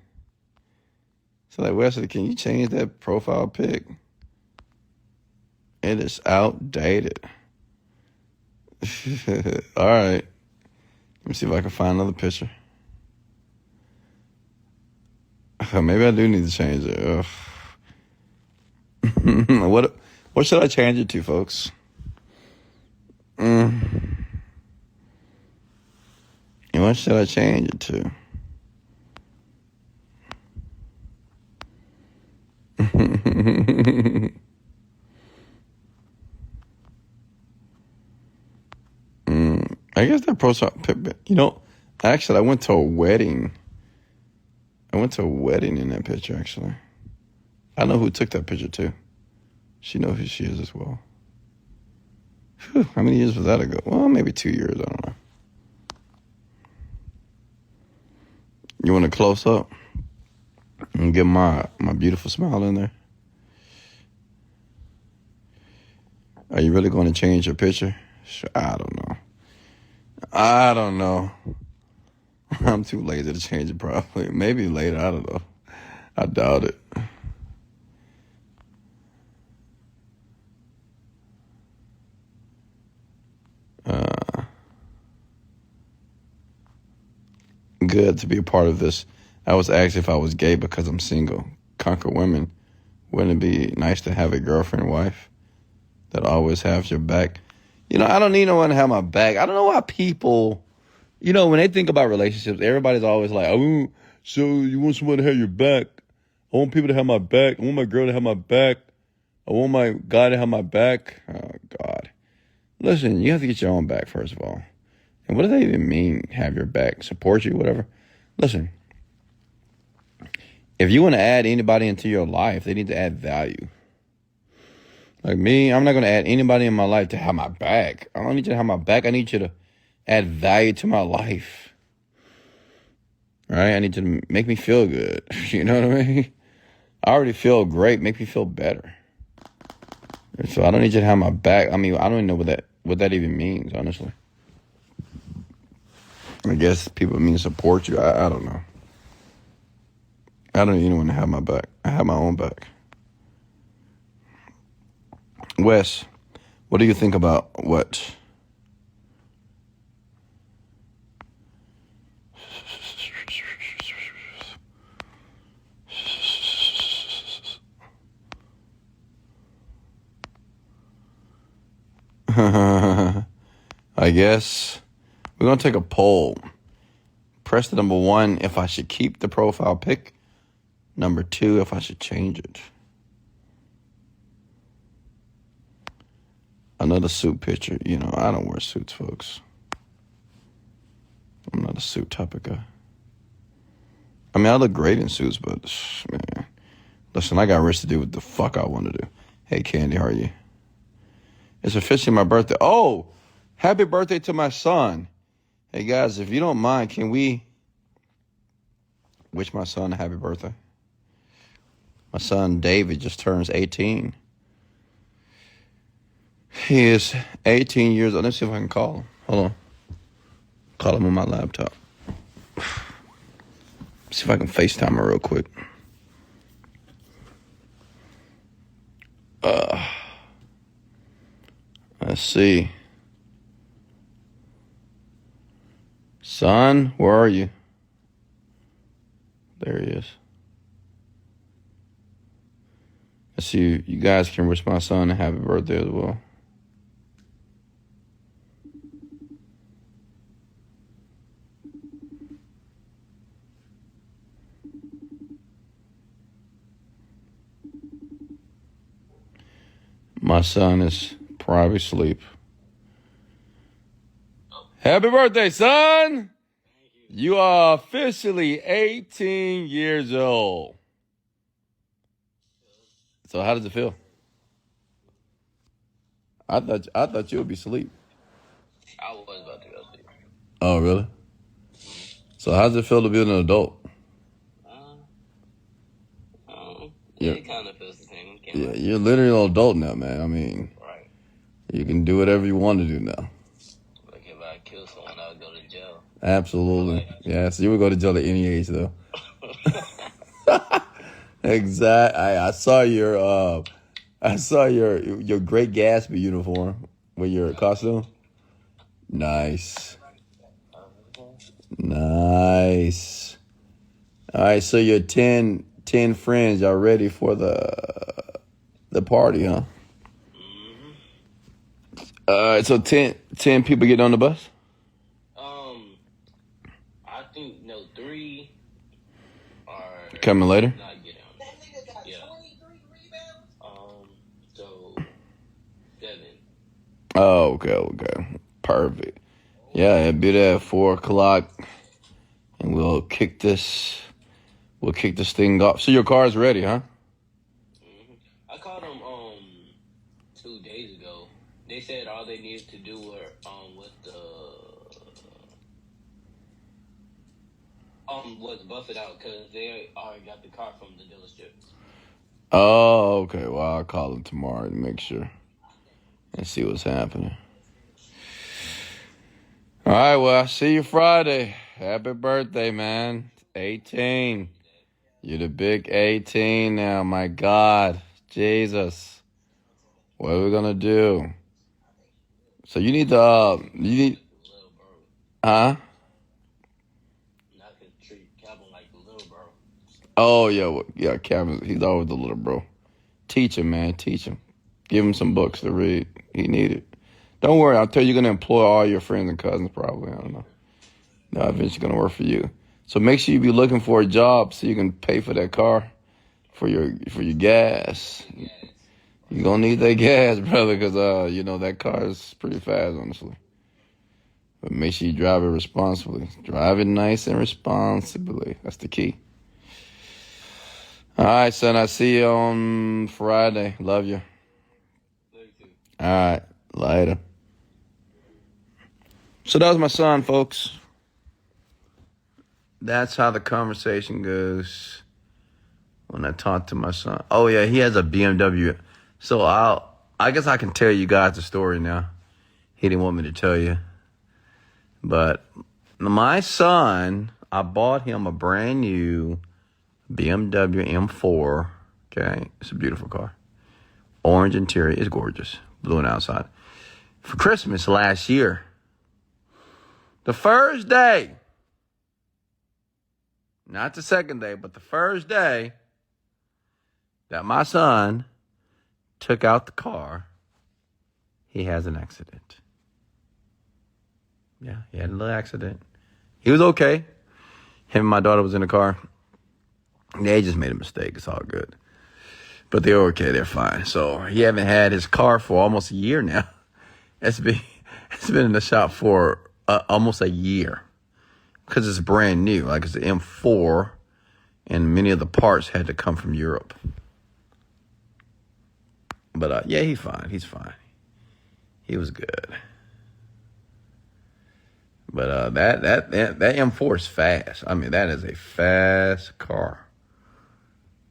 So like, Wesley, can you change that profile pic? It is outdated. All right. Let me see if I can find another picture. Maybe I do need to change it. What should I change it to, folks? What should I change it to? I guess that profile, actually, I went to a wedding. I went to a wedding in that picture, actually. I know who took that picture, too. She knows who she is as well. Whew, how many years was that ago? Well, maybe 2 years, I don't know. You want a close-up? And get my beautiful smile in there? Are you really going to change your picture? I don't know. I'm too lazy to change it probably. Maybe later, I don't know. I doubt it. Good to be a part of this. I was asked if I was gay because I'm single. Conquer women. Wouldn't it be nice to have a girlfriend, wife? that always has your back. I don't need no one to have my back. I don't know why people, when they think about relationships, everybody's always like, oh, so you want someone to have your back? I want people to have my back. I want my girl to have my back. I want my guy to have my back. Oh, God. Listen, you have to get your own back, first of all. And what does that even mean, have your back? Support you, whatever? Listen, if you want to add anybody into your life, they need to add value. Like me, I'm not going to add anybody in my life to have my back. I don't need you to have my back. I need you to add value to my life. Right? I need you to make me feel good. You know what I mean? I already feel great. Make me feel better. So I don't need you to have my back. I mean, I don't even know what that even means, honestly. I guess people mean support you. I don't know. I don't need anyone to have my back. I have my own back. Wes, what do you think about what? I guess we're going to take a poll. Press the number 1 if I should keep the profile pic. Number 2 if I should change it. Another suit picture. I don't wear suits, folks. I'm not a suit type of guy. I mean, I look great in suits, but, man. Listen, I got rich to do what the fuck I want to do. Hey, Candy, how are you? It's officially my birthday. Oh, happy birthday to my son. Hey, guys, if you don't mind, can we wish my son a happy birthday? My son, David, just turns 18. He is 18 years old. Let's see if I can call him. Hold on. Call him on my laptop. See if I can FaceTime him real quick. Let's see. Son, where are you? There he is. Let's see. You guys can wish my son a happy birthday as well. My son is probably asleep. Happy birthday, son! You are officially 18 years old. So how does it feel? I thought you would be asleep. I was about to go sleep. Oh, really? So how does it feel to be an adult? It kind of feels the same. Yeah, you're literally an adult now, man. I mean, Right. You can do whatever you want to do now. Like if I kill someone, I'll go to jail. Absolutely. Yeah, so you would go to jail at any age, though. Exactly. I saw your Great Gatsby uniform with your costume. Nice. Nice. All right, so your 10 friends, y'all ready for the party, huh? Mm-hmm. All right, so 10 people getting on the bus? I think, no, 3 are... Coming later? Not getting on it. Yeah. So, 7. Oh, okay. Perfect. Yeah, it'll be there at 4 o'clock, and we'll kick this thing off. So your car's ready, huh? Mm-hmm. I called them 2 days ago. They said all they needed to do were was buff it out because they already got the car from the dealership. Oh, okay. Well, I'll call them tomorrow to make sure and see what's happening. All right, well, I'll see you Friday. Happy birthday, man. 18. You're the big 18 now. My God. Jesus. What are we going to do? So you need to, huh? Not to treat Calvin like the little bro. Oh, yeah, Kevin, he's always the little bro. Teach him, man. Teach him. Give him some books to read. He needed. Don't worry. I'll tell you, you're going to employ all your friends and cousins probably. I don't know. No, eventually going to work for you. So make sure you be looking for a job so you can pay for that car, for your gas. You're going to need that gas, brother, because, that car is pretty fast, honestly. But make sure you drive it responsibly. Drive it nice and responsibly. That's the key. All right, son. I see you on Friday. Love you. Love you too. All right. Later. So that was my son, folks. That's how the conversation goes when I talk to my son. Oh, yeah, he has a BMW. So I guess I can tell you guys the story now. He didn't want me to tell you. But my son, I bought him a brand new BMW M4. Okay, it's a beautiful car. Orange interior is gorgeous. Blue on outside. For Christmas last year. The first day. Not the second day, but the first day that my son took out the car, he has an accident. Yeah, he had a little accident. He was okay. Him and my daughter was in the car. They just made a mistake. It's all good. But they're okay. They're fine. So he haven't had his car for almost a year now. It's been in the shop for almost a year. Because it's brand new. Like it's an M4. And many of the parts had to come from Europe. But yeah, he's fine. He's fine. He was good. But that M4 is fast. I mean, that is a fast car.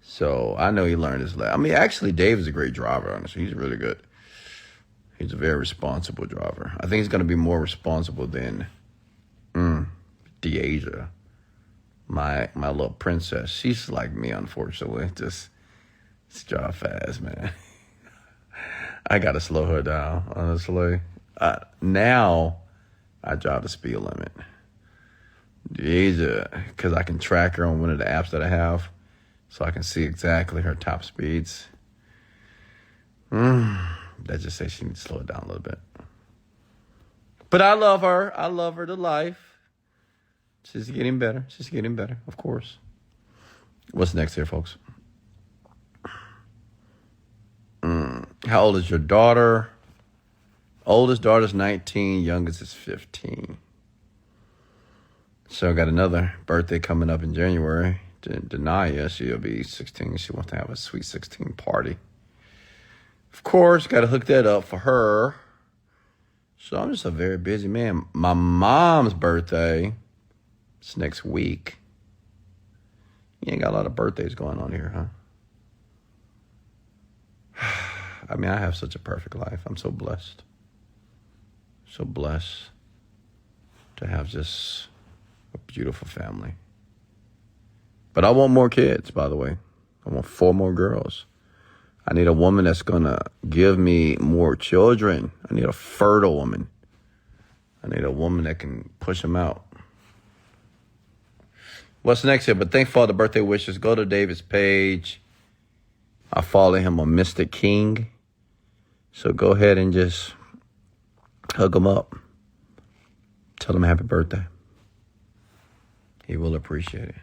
So I know he learned his lesson. I mean, actually, Dave is a great driver, honestly. He's really good. He's a very responsible driver. I think he's going to be more responsible than Deasia, my little princess. She's like me, unfortunately. Just drive fast, man. I got to slow her down, honestly. Now I drive the speed limit. Deasia, because I can track her on one of the apps that I have. So I can see exactly her top speeds. That just says she needs to slow it down a little bit. But I love her. I love her to life. She's getting better. She's getting better, of course. What's next here, folks? How old is your daughter? Oldest daughter's 19. Youngest is 15. So I got another birthday coming up in January. Denia, she'll be 16. She wants to have a sweet 16 party. Of course, got to hook that up for her. So I'm just a very busy man. My mom's birthday is next week. You ain't got a lot of birthdays going on here, huh? I mean, I have such a perfect life. I'm so blessed. So blessed to have just a beautiful family. But I want more kids, by the way. I want 4 more girls. I need a woman that's going to give me more children. I need a fertile woman. I need a woman that can push them out. What's next here? But thanks for all the birthday wishes. Go to David's page. I follow him on Mr. King. So go ahead and just hug him up. Tell him happy birthday. He will appreciate it.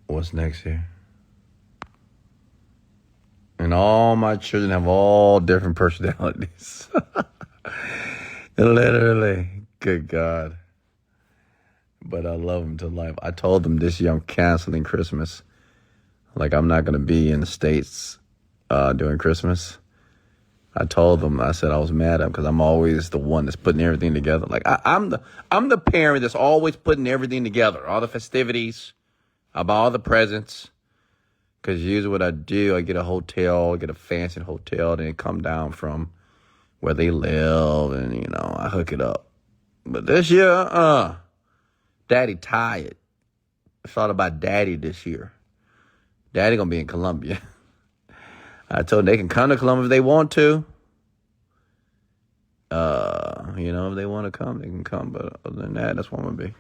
What's next here? And all my children have all different personalities. Literally. Good God. But I love them to life. I told them this year I'm canceling Christmas. Like I'm not going to be in the States during Christmas. I told them, I said I was mad at them because I'm always the one that's putting everything together. Like I'm the parent that's always putting everything together. All the festivities, I buy all the presents. Because usually what I do, I get a hotel, get a fancy hotel, then come down from where they live and, I hook it up. But this year, Daddy tired. I thought about Daddy this year. Daddy going to be in Colombia. I told them they can come to Columbus if they want to. If they want to come, they can come. But other than that, that's where I'm going to be.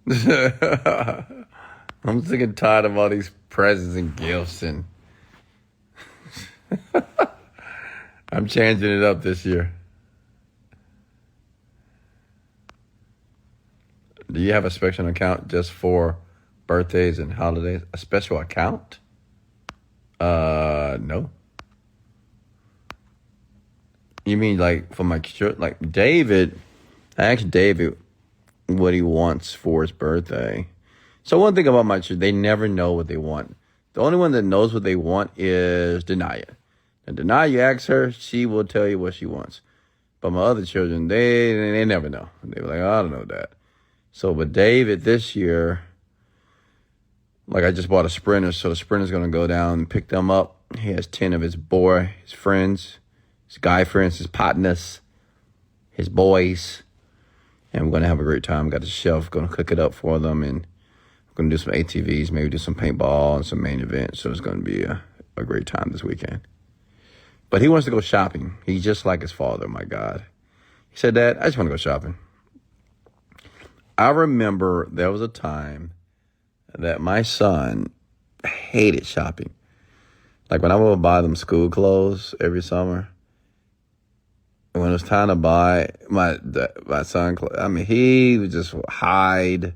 I'm sick and tired of all these presents and gifts, and I'm changing it up this year. Do you have a special account just for birthdays and holidays? A special account? No. You mean like for my church? Like David, I asked David what he wants for his birthday. So one thing about my church, they never know what they want. The only one that knows what they want is Denaya. And Denaya, you ask her, she will tell you what she wants. But my other children, they never know. They were like, oh, I don't know that. So, but David this year, like I just bought a Sprinter, so the Sprinter's going to go down and pick them up. He has 10 of his friends, his guy friends, his partners, his boys. And we're going to have a great time. Got the chef, going to cook it up for them. And we're going to do some ATVs, maybe do some paintball and some main events. So it's going to be a great time this weekend. But he wants to go shopping. He's just like his father, my God. He said, Dad, I just want to go shopping. I remember there was a time that my son hated shopping. Like when I would buy them school clothes every summer, and when it was time to buy my son clothes, I mean, he would just hide.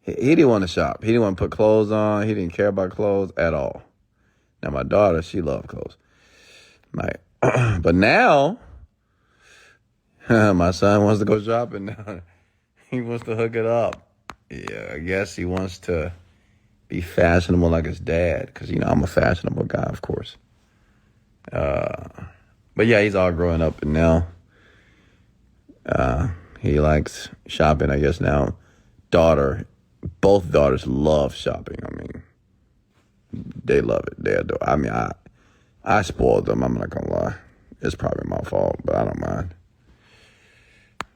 He didn't want to shop. He didn't want to put clothes on. He didn't care about clothes at all. Now, my daughter, she loved clothes. But now, my son wants to go shopping now. He wants to hook it up. Yeah, I guess he wants to be fashionable like his dad. Because, I'm a fashionable guy, of course. But, yeah, he's all growing up. And now he likes shopping, I guess, now. Both daughters love shopping. I mean, they love it. They adore. I mean, I spoiled them. I'm not going to lie. It's probably my fault, but I don't mind.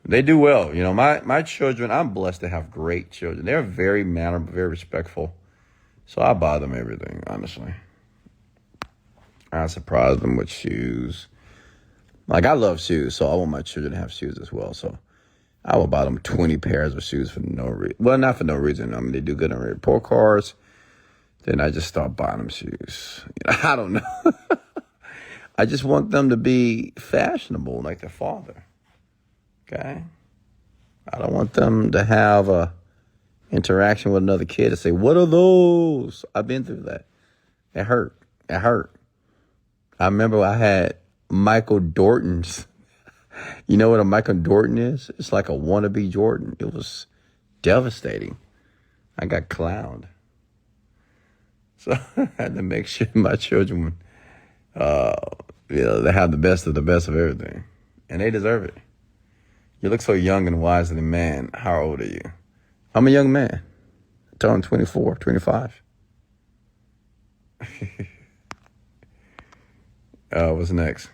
They do well. My children, I'm blessed to have great children. They're very mannerable, very respectful. So I buy them everything, honestly. I surprise them with shoes. Like, I love shoes, so I want my children to have shoes as well. So I will buy them 20 pairs of shoes for no reason. Well, not for no reason. I mean, they do good on report cards. Then I just start buying them shoes. I don't know. I just want them to be fashionable like their father. Okay? I don't want them to have a interaction with another kid and say, what are those? I've been through that. It hurt. I remember I had Michael Dorton's. You know what a Michael Dorton is? It's like a wannabe Jordan. It was devastating. I got clowned. So I had to make sure my children, they have the best of everything. And they deserve it. You look so young and wise and a man. How old are you? I'm a young man. I turned 24, 25. What's next?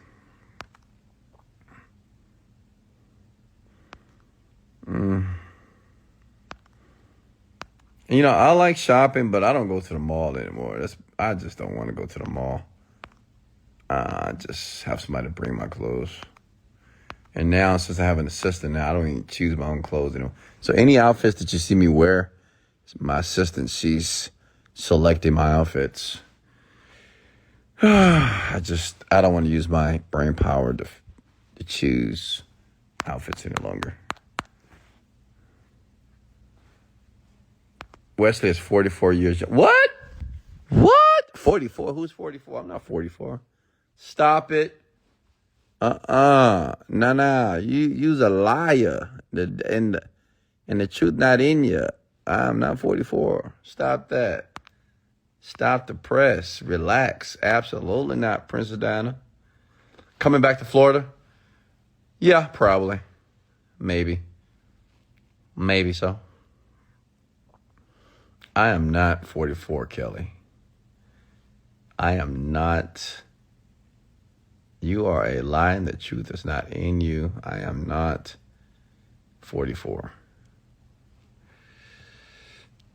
I like shopping, but I don't go to the mall anymore. I just don't want to go to the mall. I just have somebody bring my clothes. And now, since I have an assistant now, I don't even choose my own clothes anymore. So any outfits that you see me wear, my assistant, she's selecting my outfits. I don't want to use my brain power to choose outfits any longer. Wesley is 44 years young. What? 44? Who's 44? I'm not 44. Stop it. Nah. You's a liar. And the truth not in you. I'm not 44. Stop that. Stop the press. Relax. Absolutely not, Princess Diana. Coming back to Florida? Yeah, probably. Maybe so. I am not 44, Kelly. I am not. You are a lie and the truth is not in you. I am not 44.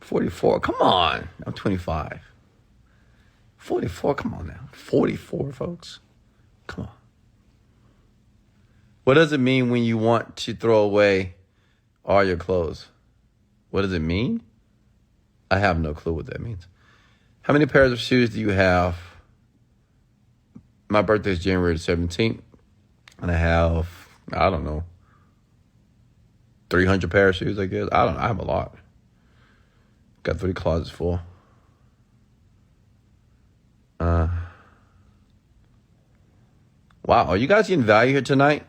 44, come on. I'm 25. 44, come on now. 44, folks. Come on. What does it mean when you want to throw away all your clothes? What does it mean? I have no clue what that means. How many pairs of shoes do you have? My birthday is January the 17th, and I have, I don't know, 300 pairs of shoes, I guess. I don't know. I have a lot. Got 3 closets full. Wow, are you guys getting value here tonight?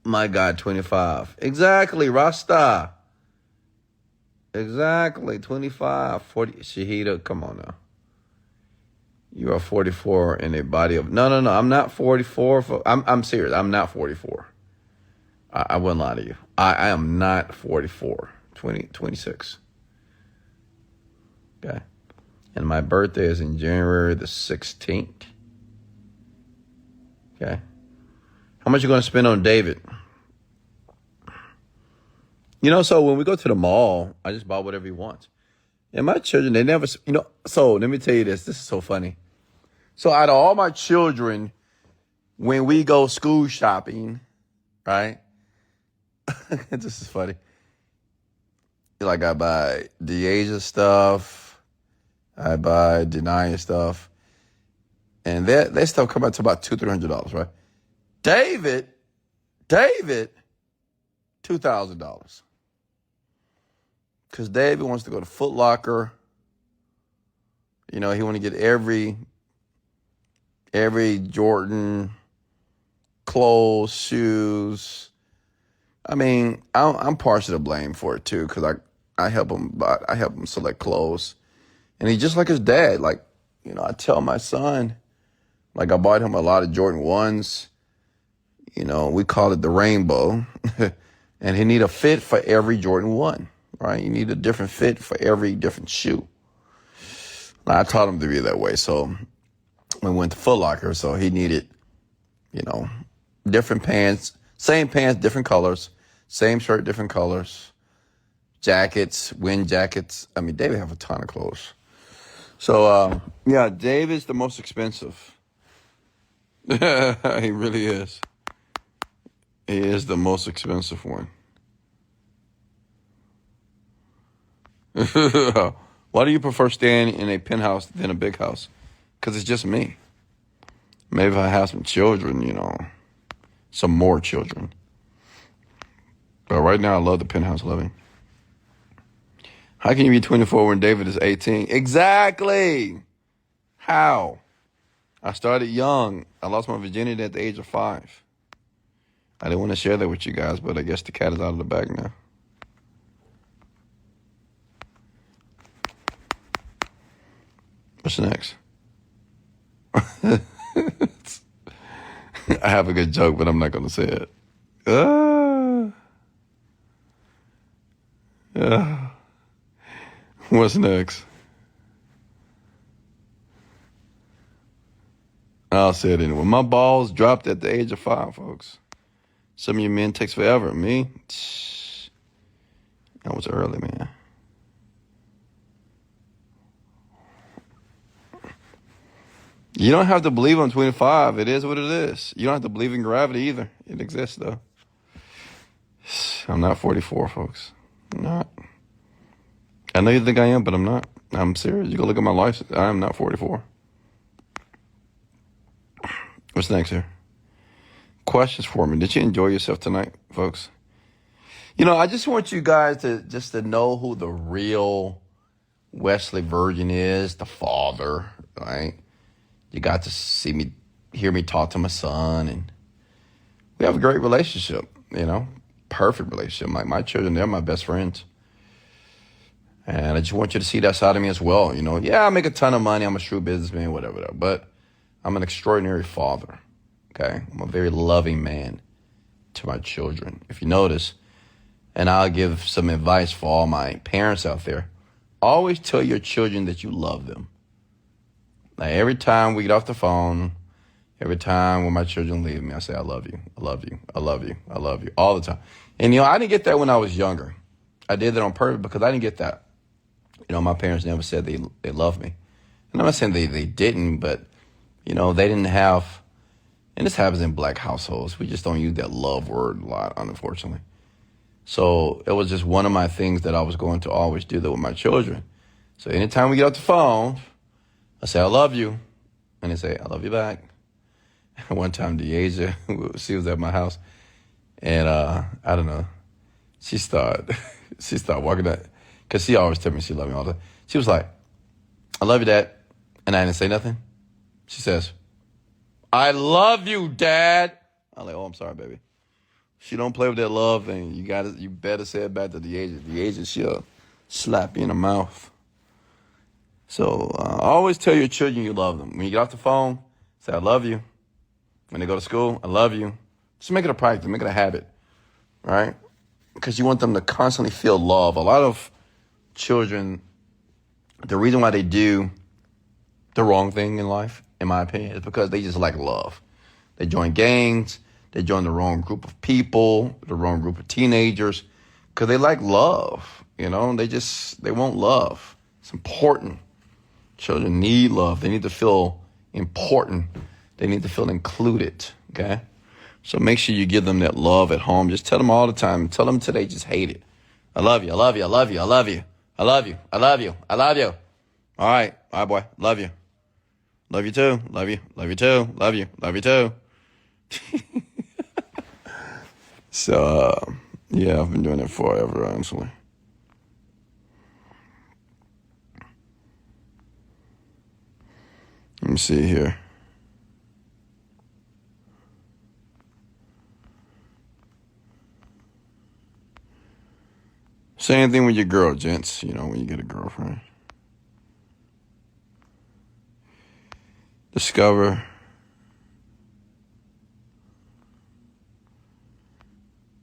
My God, 25. Exactly, Rasta. Exactly, 25. 40. Shahida, come on now. You are 44 in a body of... No, I'm not 44. I'm serious. I'm not 44. I wouldn't lie to you. I am not 44. 26. Okay. And my birthday is in January the 16th. Okay. How much you going to spend on David? You know, so when we go to the mall, I just buy whatever he wants. And my children, they never, you know, so let me tell you this. This is so funny. So out of all my children, when we go school shopping, right? This is funny. Like I buy Deasia stuff. I buy Denia stuff. And that stuff come out to about $200-$300, right? David, $2,000. Because David wants to go to Foot Locker. You know, he want to get every Jordan, clothes, shoes. I mean, I'm partially to blame for it too, because I help him select clothes. And he's just like his dad. Like, you know, I tell my son, like I bought him a lot of Jordan 1s. You know, we call it the rainbow. And he need a fit for every Jordan 1, right? You need a different fit for every different shoe. I taught him to be that way. So we went to Foot Locker. So he needed, you know, different pants, same pants, different colors, same shirt, different colors, jackets, wind jackets. I mean, David have a ton of clothes. So, yeah, David's the most expensive. He really is. He is the most expensive one. Why do you prefer staying in a penthouse than a big house? Because it's just me. Maybe if I have some children, you know, some more children. But right now, I love the penthouse living. How can you be 24 when David is 18? Exactly. How? I started young. I lost my virginity at the age of 5. I didn't want to share that with you guys, but I guess the cat is out of the bag now. What's next? I have a good joke, but I'm not going to say it. What's next? I'll say it anyway. My balls dropped at the age of 5, folks. Some of you men takes forever. Me, that was early, man. You don't have to believe I'm 25. It is what it is. You don't have to believe in gravity either. It exists, though. I'm not 44, folks. I'm not. I know you think I am, but I'm not. I'm serious. You go look at my license. I am not 44. What's next here? Questions for me. Did you enjoy yourself tonight, folks? You know, I just want you guys to know who the real Wesley Virgin is, the father, right? You got to hear me talk to my son, and we have a great relationship, you know, perfect relationship. My children, they're my best friends. And I just want you to see that side of me as well. You know, yeah, I make a ton of money. I'm a shrewd businessman, whatever. But I'm an extraordinary father, okay? I'm a very loving man to my children. If you notice, and I'll give some advice for all my parents out there, always tell your children that you love them. Like every time we get off the phone, every time when my children leave me, I say, I love you, I love you, I love you, I love you, all the time. And, you know, I didn't get that when I was younger. I did that on purpose because I didn't get that. You know, my parents never said they loved me. And I'm not saying they didn't, but, you know, they didn't have, and this happens in black households. We just don't use that love word a lot, unfortunately. So it was just one of my things that I was going to always do that with my children. So anytime we get off the phone, I say, I love you. And they say, I love you back. One time, Deasia, she was at my house. And I don't know. She started walking out. Because she always tell me she loved me all the time. She was like, I love you, Dad. And I didn't say nothing. She says, I love you, Dad. I'm like, oh, I'm sorry, baby. She don't play with that love thing. You better say it back to the agent. The agent, she'll slap you in the mouth. So always tell your children you love them. When you get off the phone, say, I love you. When they go to school, I love you. Just make it a practice, make it a habit, right? Because you want them to constantly feel love. A lot of children, the reason why they do the wrong thing in life, in my opinion, is because they just lack love. They join gangs. They join the wrong group of people, the wrong group of teenagers, because they like love. They want love. It's important. Children need love. They need to feel important. They need to feel included, okay? So make sure you give them that love at home. Just tell them all the time. Tell them till they just hate it. I love you. I love you. I love you. I love you. I love you. I love you. I love you. All right, boy. Love you. Love you too. Love you. Love you too. Love you. Love you too. So, yeah, I've been doing it forever, honestly. Let me see here. Same thing with your girl, gents, when you get a girlfriend. Discover.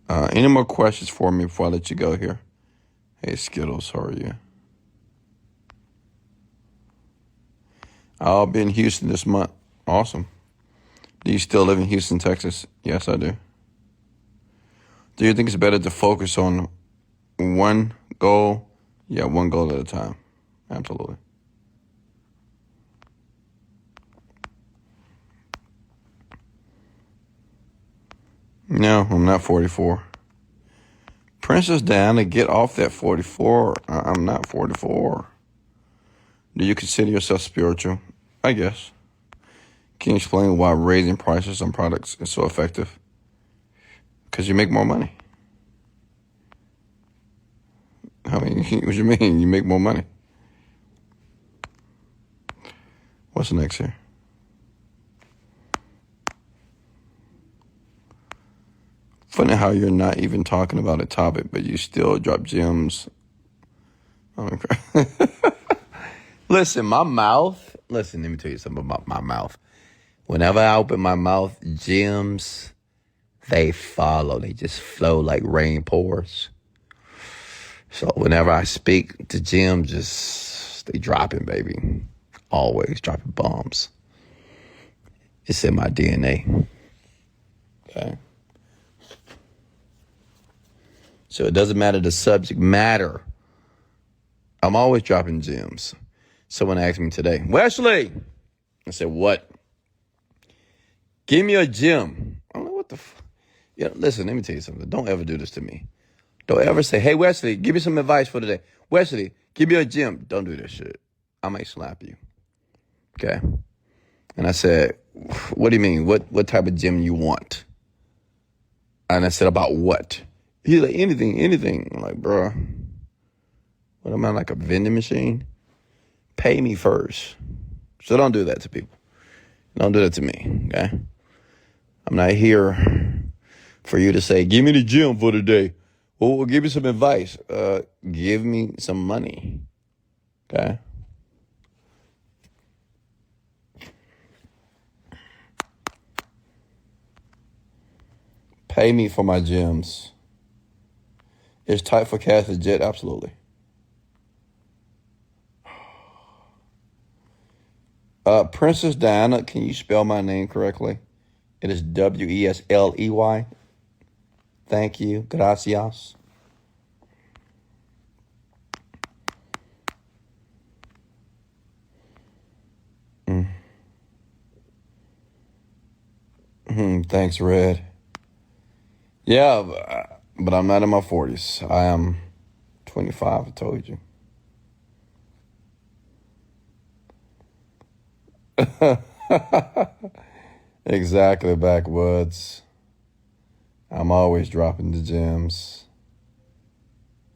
Any more questions for me before I let you go here? Hey, Skittles, how are you? I'll be in Houston this month. Awesome. Do you still live in Houston, Texas? Yes, I do. Do you think it's better to focus on one goal? Yeah, one goal at a time. Absolutely. No, I'm not 44. Princess Diana, get off that 44. I'm not 44. Do you consider yourself spiritual? I guess. Can you explain why raising prices on products is so effective? Because you make more money. I mean, what do you mean? You make more money. What's next here? Funny how you're not even talking about a topic, but you still drop gems. Listen, my mouth. Listen, let me tell you something about my mouth. Whenever I open my mouth, gems, they follow. They just flow like rain pours. So whenever I speak, the gems they dropping, baby. Always dropping bombs. It's in my DNA. Okay. So it doesn't matter the subject matter. I'm always dropping gems. Someone asked me today, Wesley. I said, what? Give me a gem. I'm like, what the listen, let me tell you something. Don't ever do this to me. Don't ever say, hey, Wesley, give me some advice for today. Wesley, give me a gem. Don't do this shit. I might slap you. Okay? And I said, what do you mean? What type of gem you want? And I said, about what? He's like, anything. I'm like, bro, what am I, like a vending machine? Pay me first. So don't do that to people. Don't do that to me, okay? I'm not here for you to say, give me the gem for today. Well, give me some advice. Give me some money, okay? Pay me for my gems. Is tight for cash legit? Absolutely. Princess Diana, can you spell my name correctly? It is Wesley. Thank you. Gracias. Thanks, Red. Yeah, But I'm not in my 40s. I am 25, I told you. Exactly, backwoods. I'm always dropping the gems.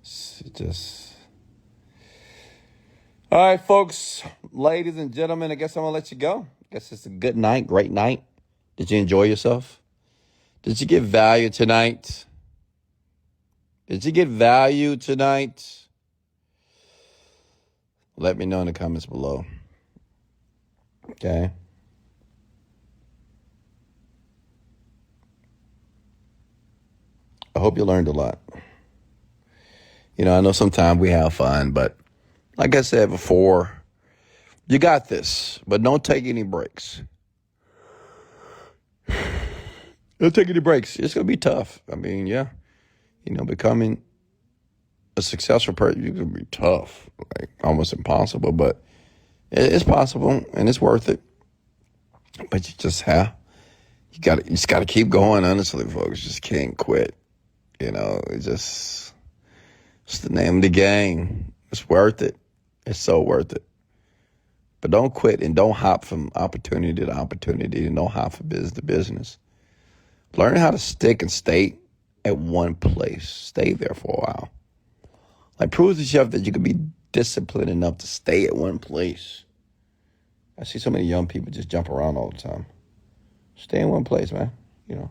It's just. All right, folks, ladies and gentlemen, I guess I'm going to let you go. I guess it's a good night, great night. Did you enjoy yourself? Did you get value tonight? Did you get value tonight? Let me know in the comments below. Okay? I hope you learned a lot. You know, I know sometimes we have fun, but like I said before, you got this, but don't take any breaks. Don't take any breaks. It's going to be tough. I mean, yeah, you know, becoming a successful person, you can be tough, like almost impossible, but it's possible and it's worth it. But you just just got to keep going. Honestly, folks, just can't quit. You know, it's the name of the game. It's worth it. It's so worth it. But don't quit and don't hop from opportunity to opportunity and don't hop from business to business. Learn how to stick and stay at one place. Stay there for a while. Like, prove to yourself that you can be disciplined enough to stay at one place. I see so many young people just jump around all the time. Stay in one place, man. You know,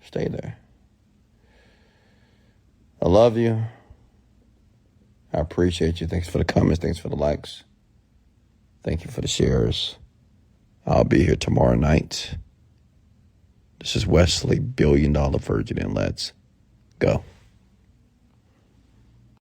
stay there. I love you. I appreciate you. Thanks for the comments. Thanks for the likes. Thank you for the shares. I'll be here tomorrow night. This is Wesley, $1 Billion Virgin, and let's go.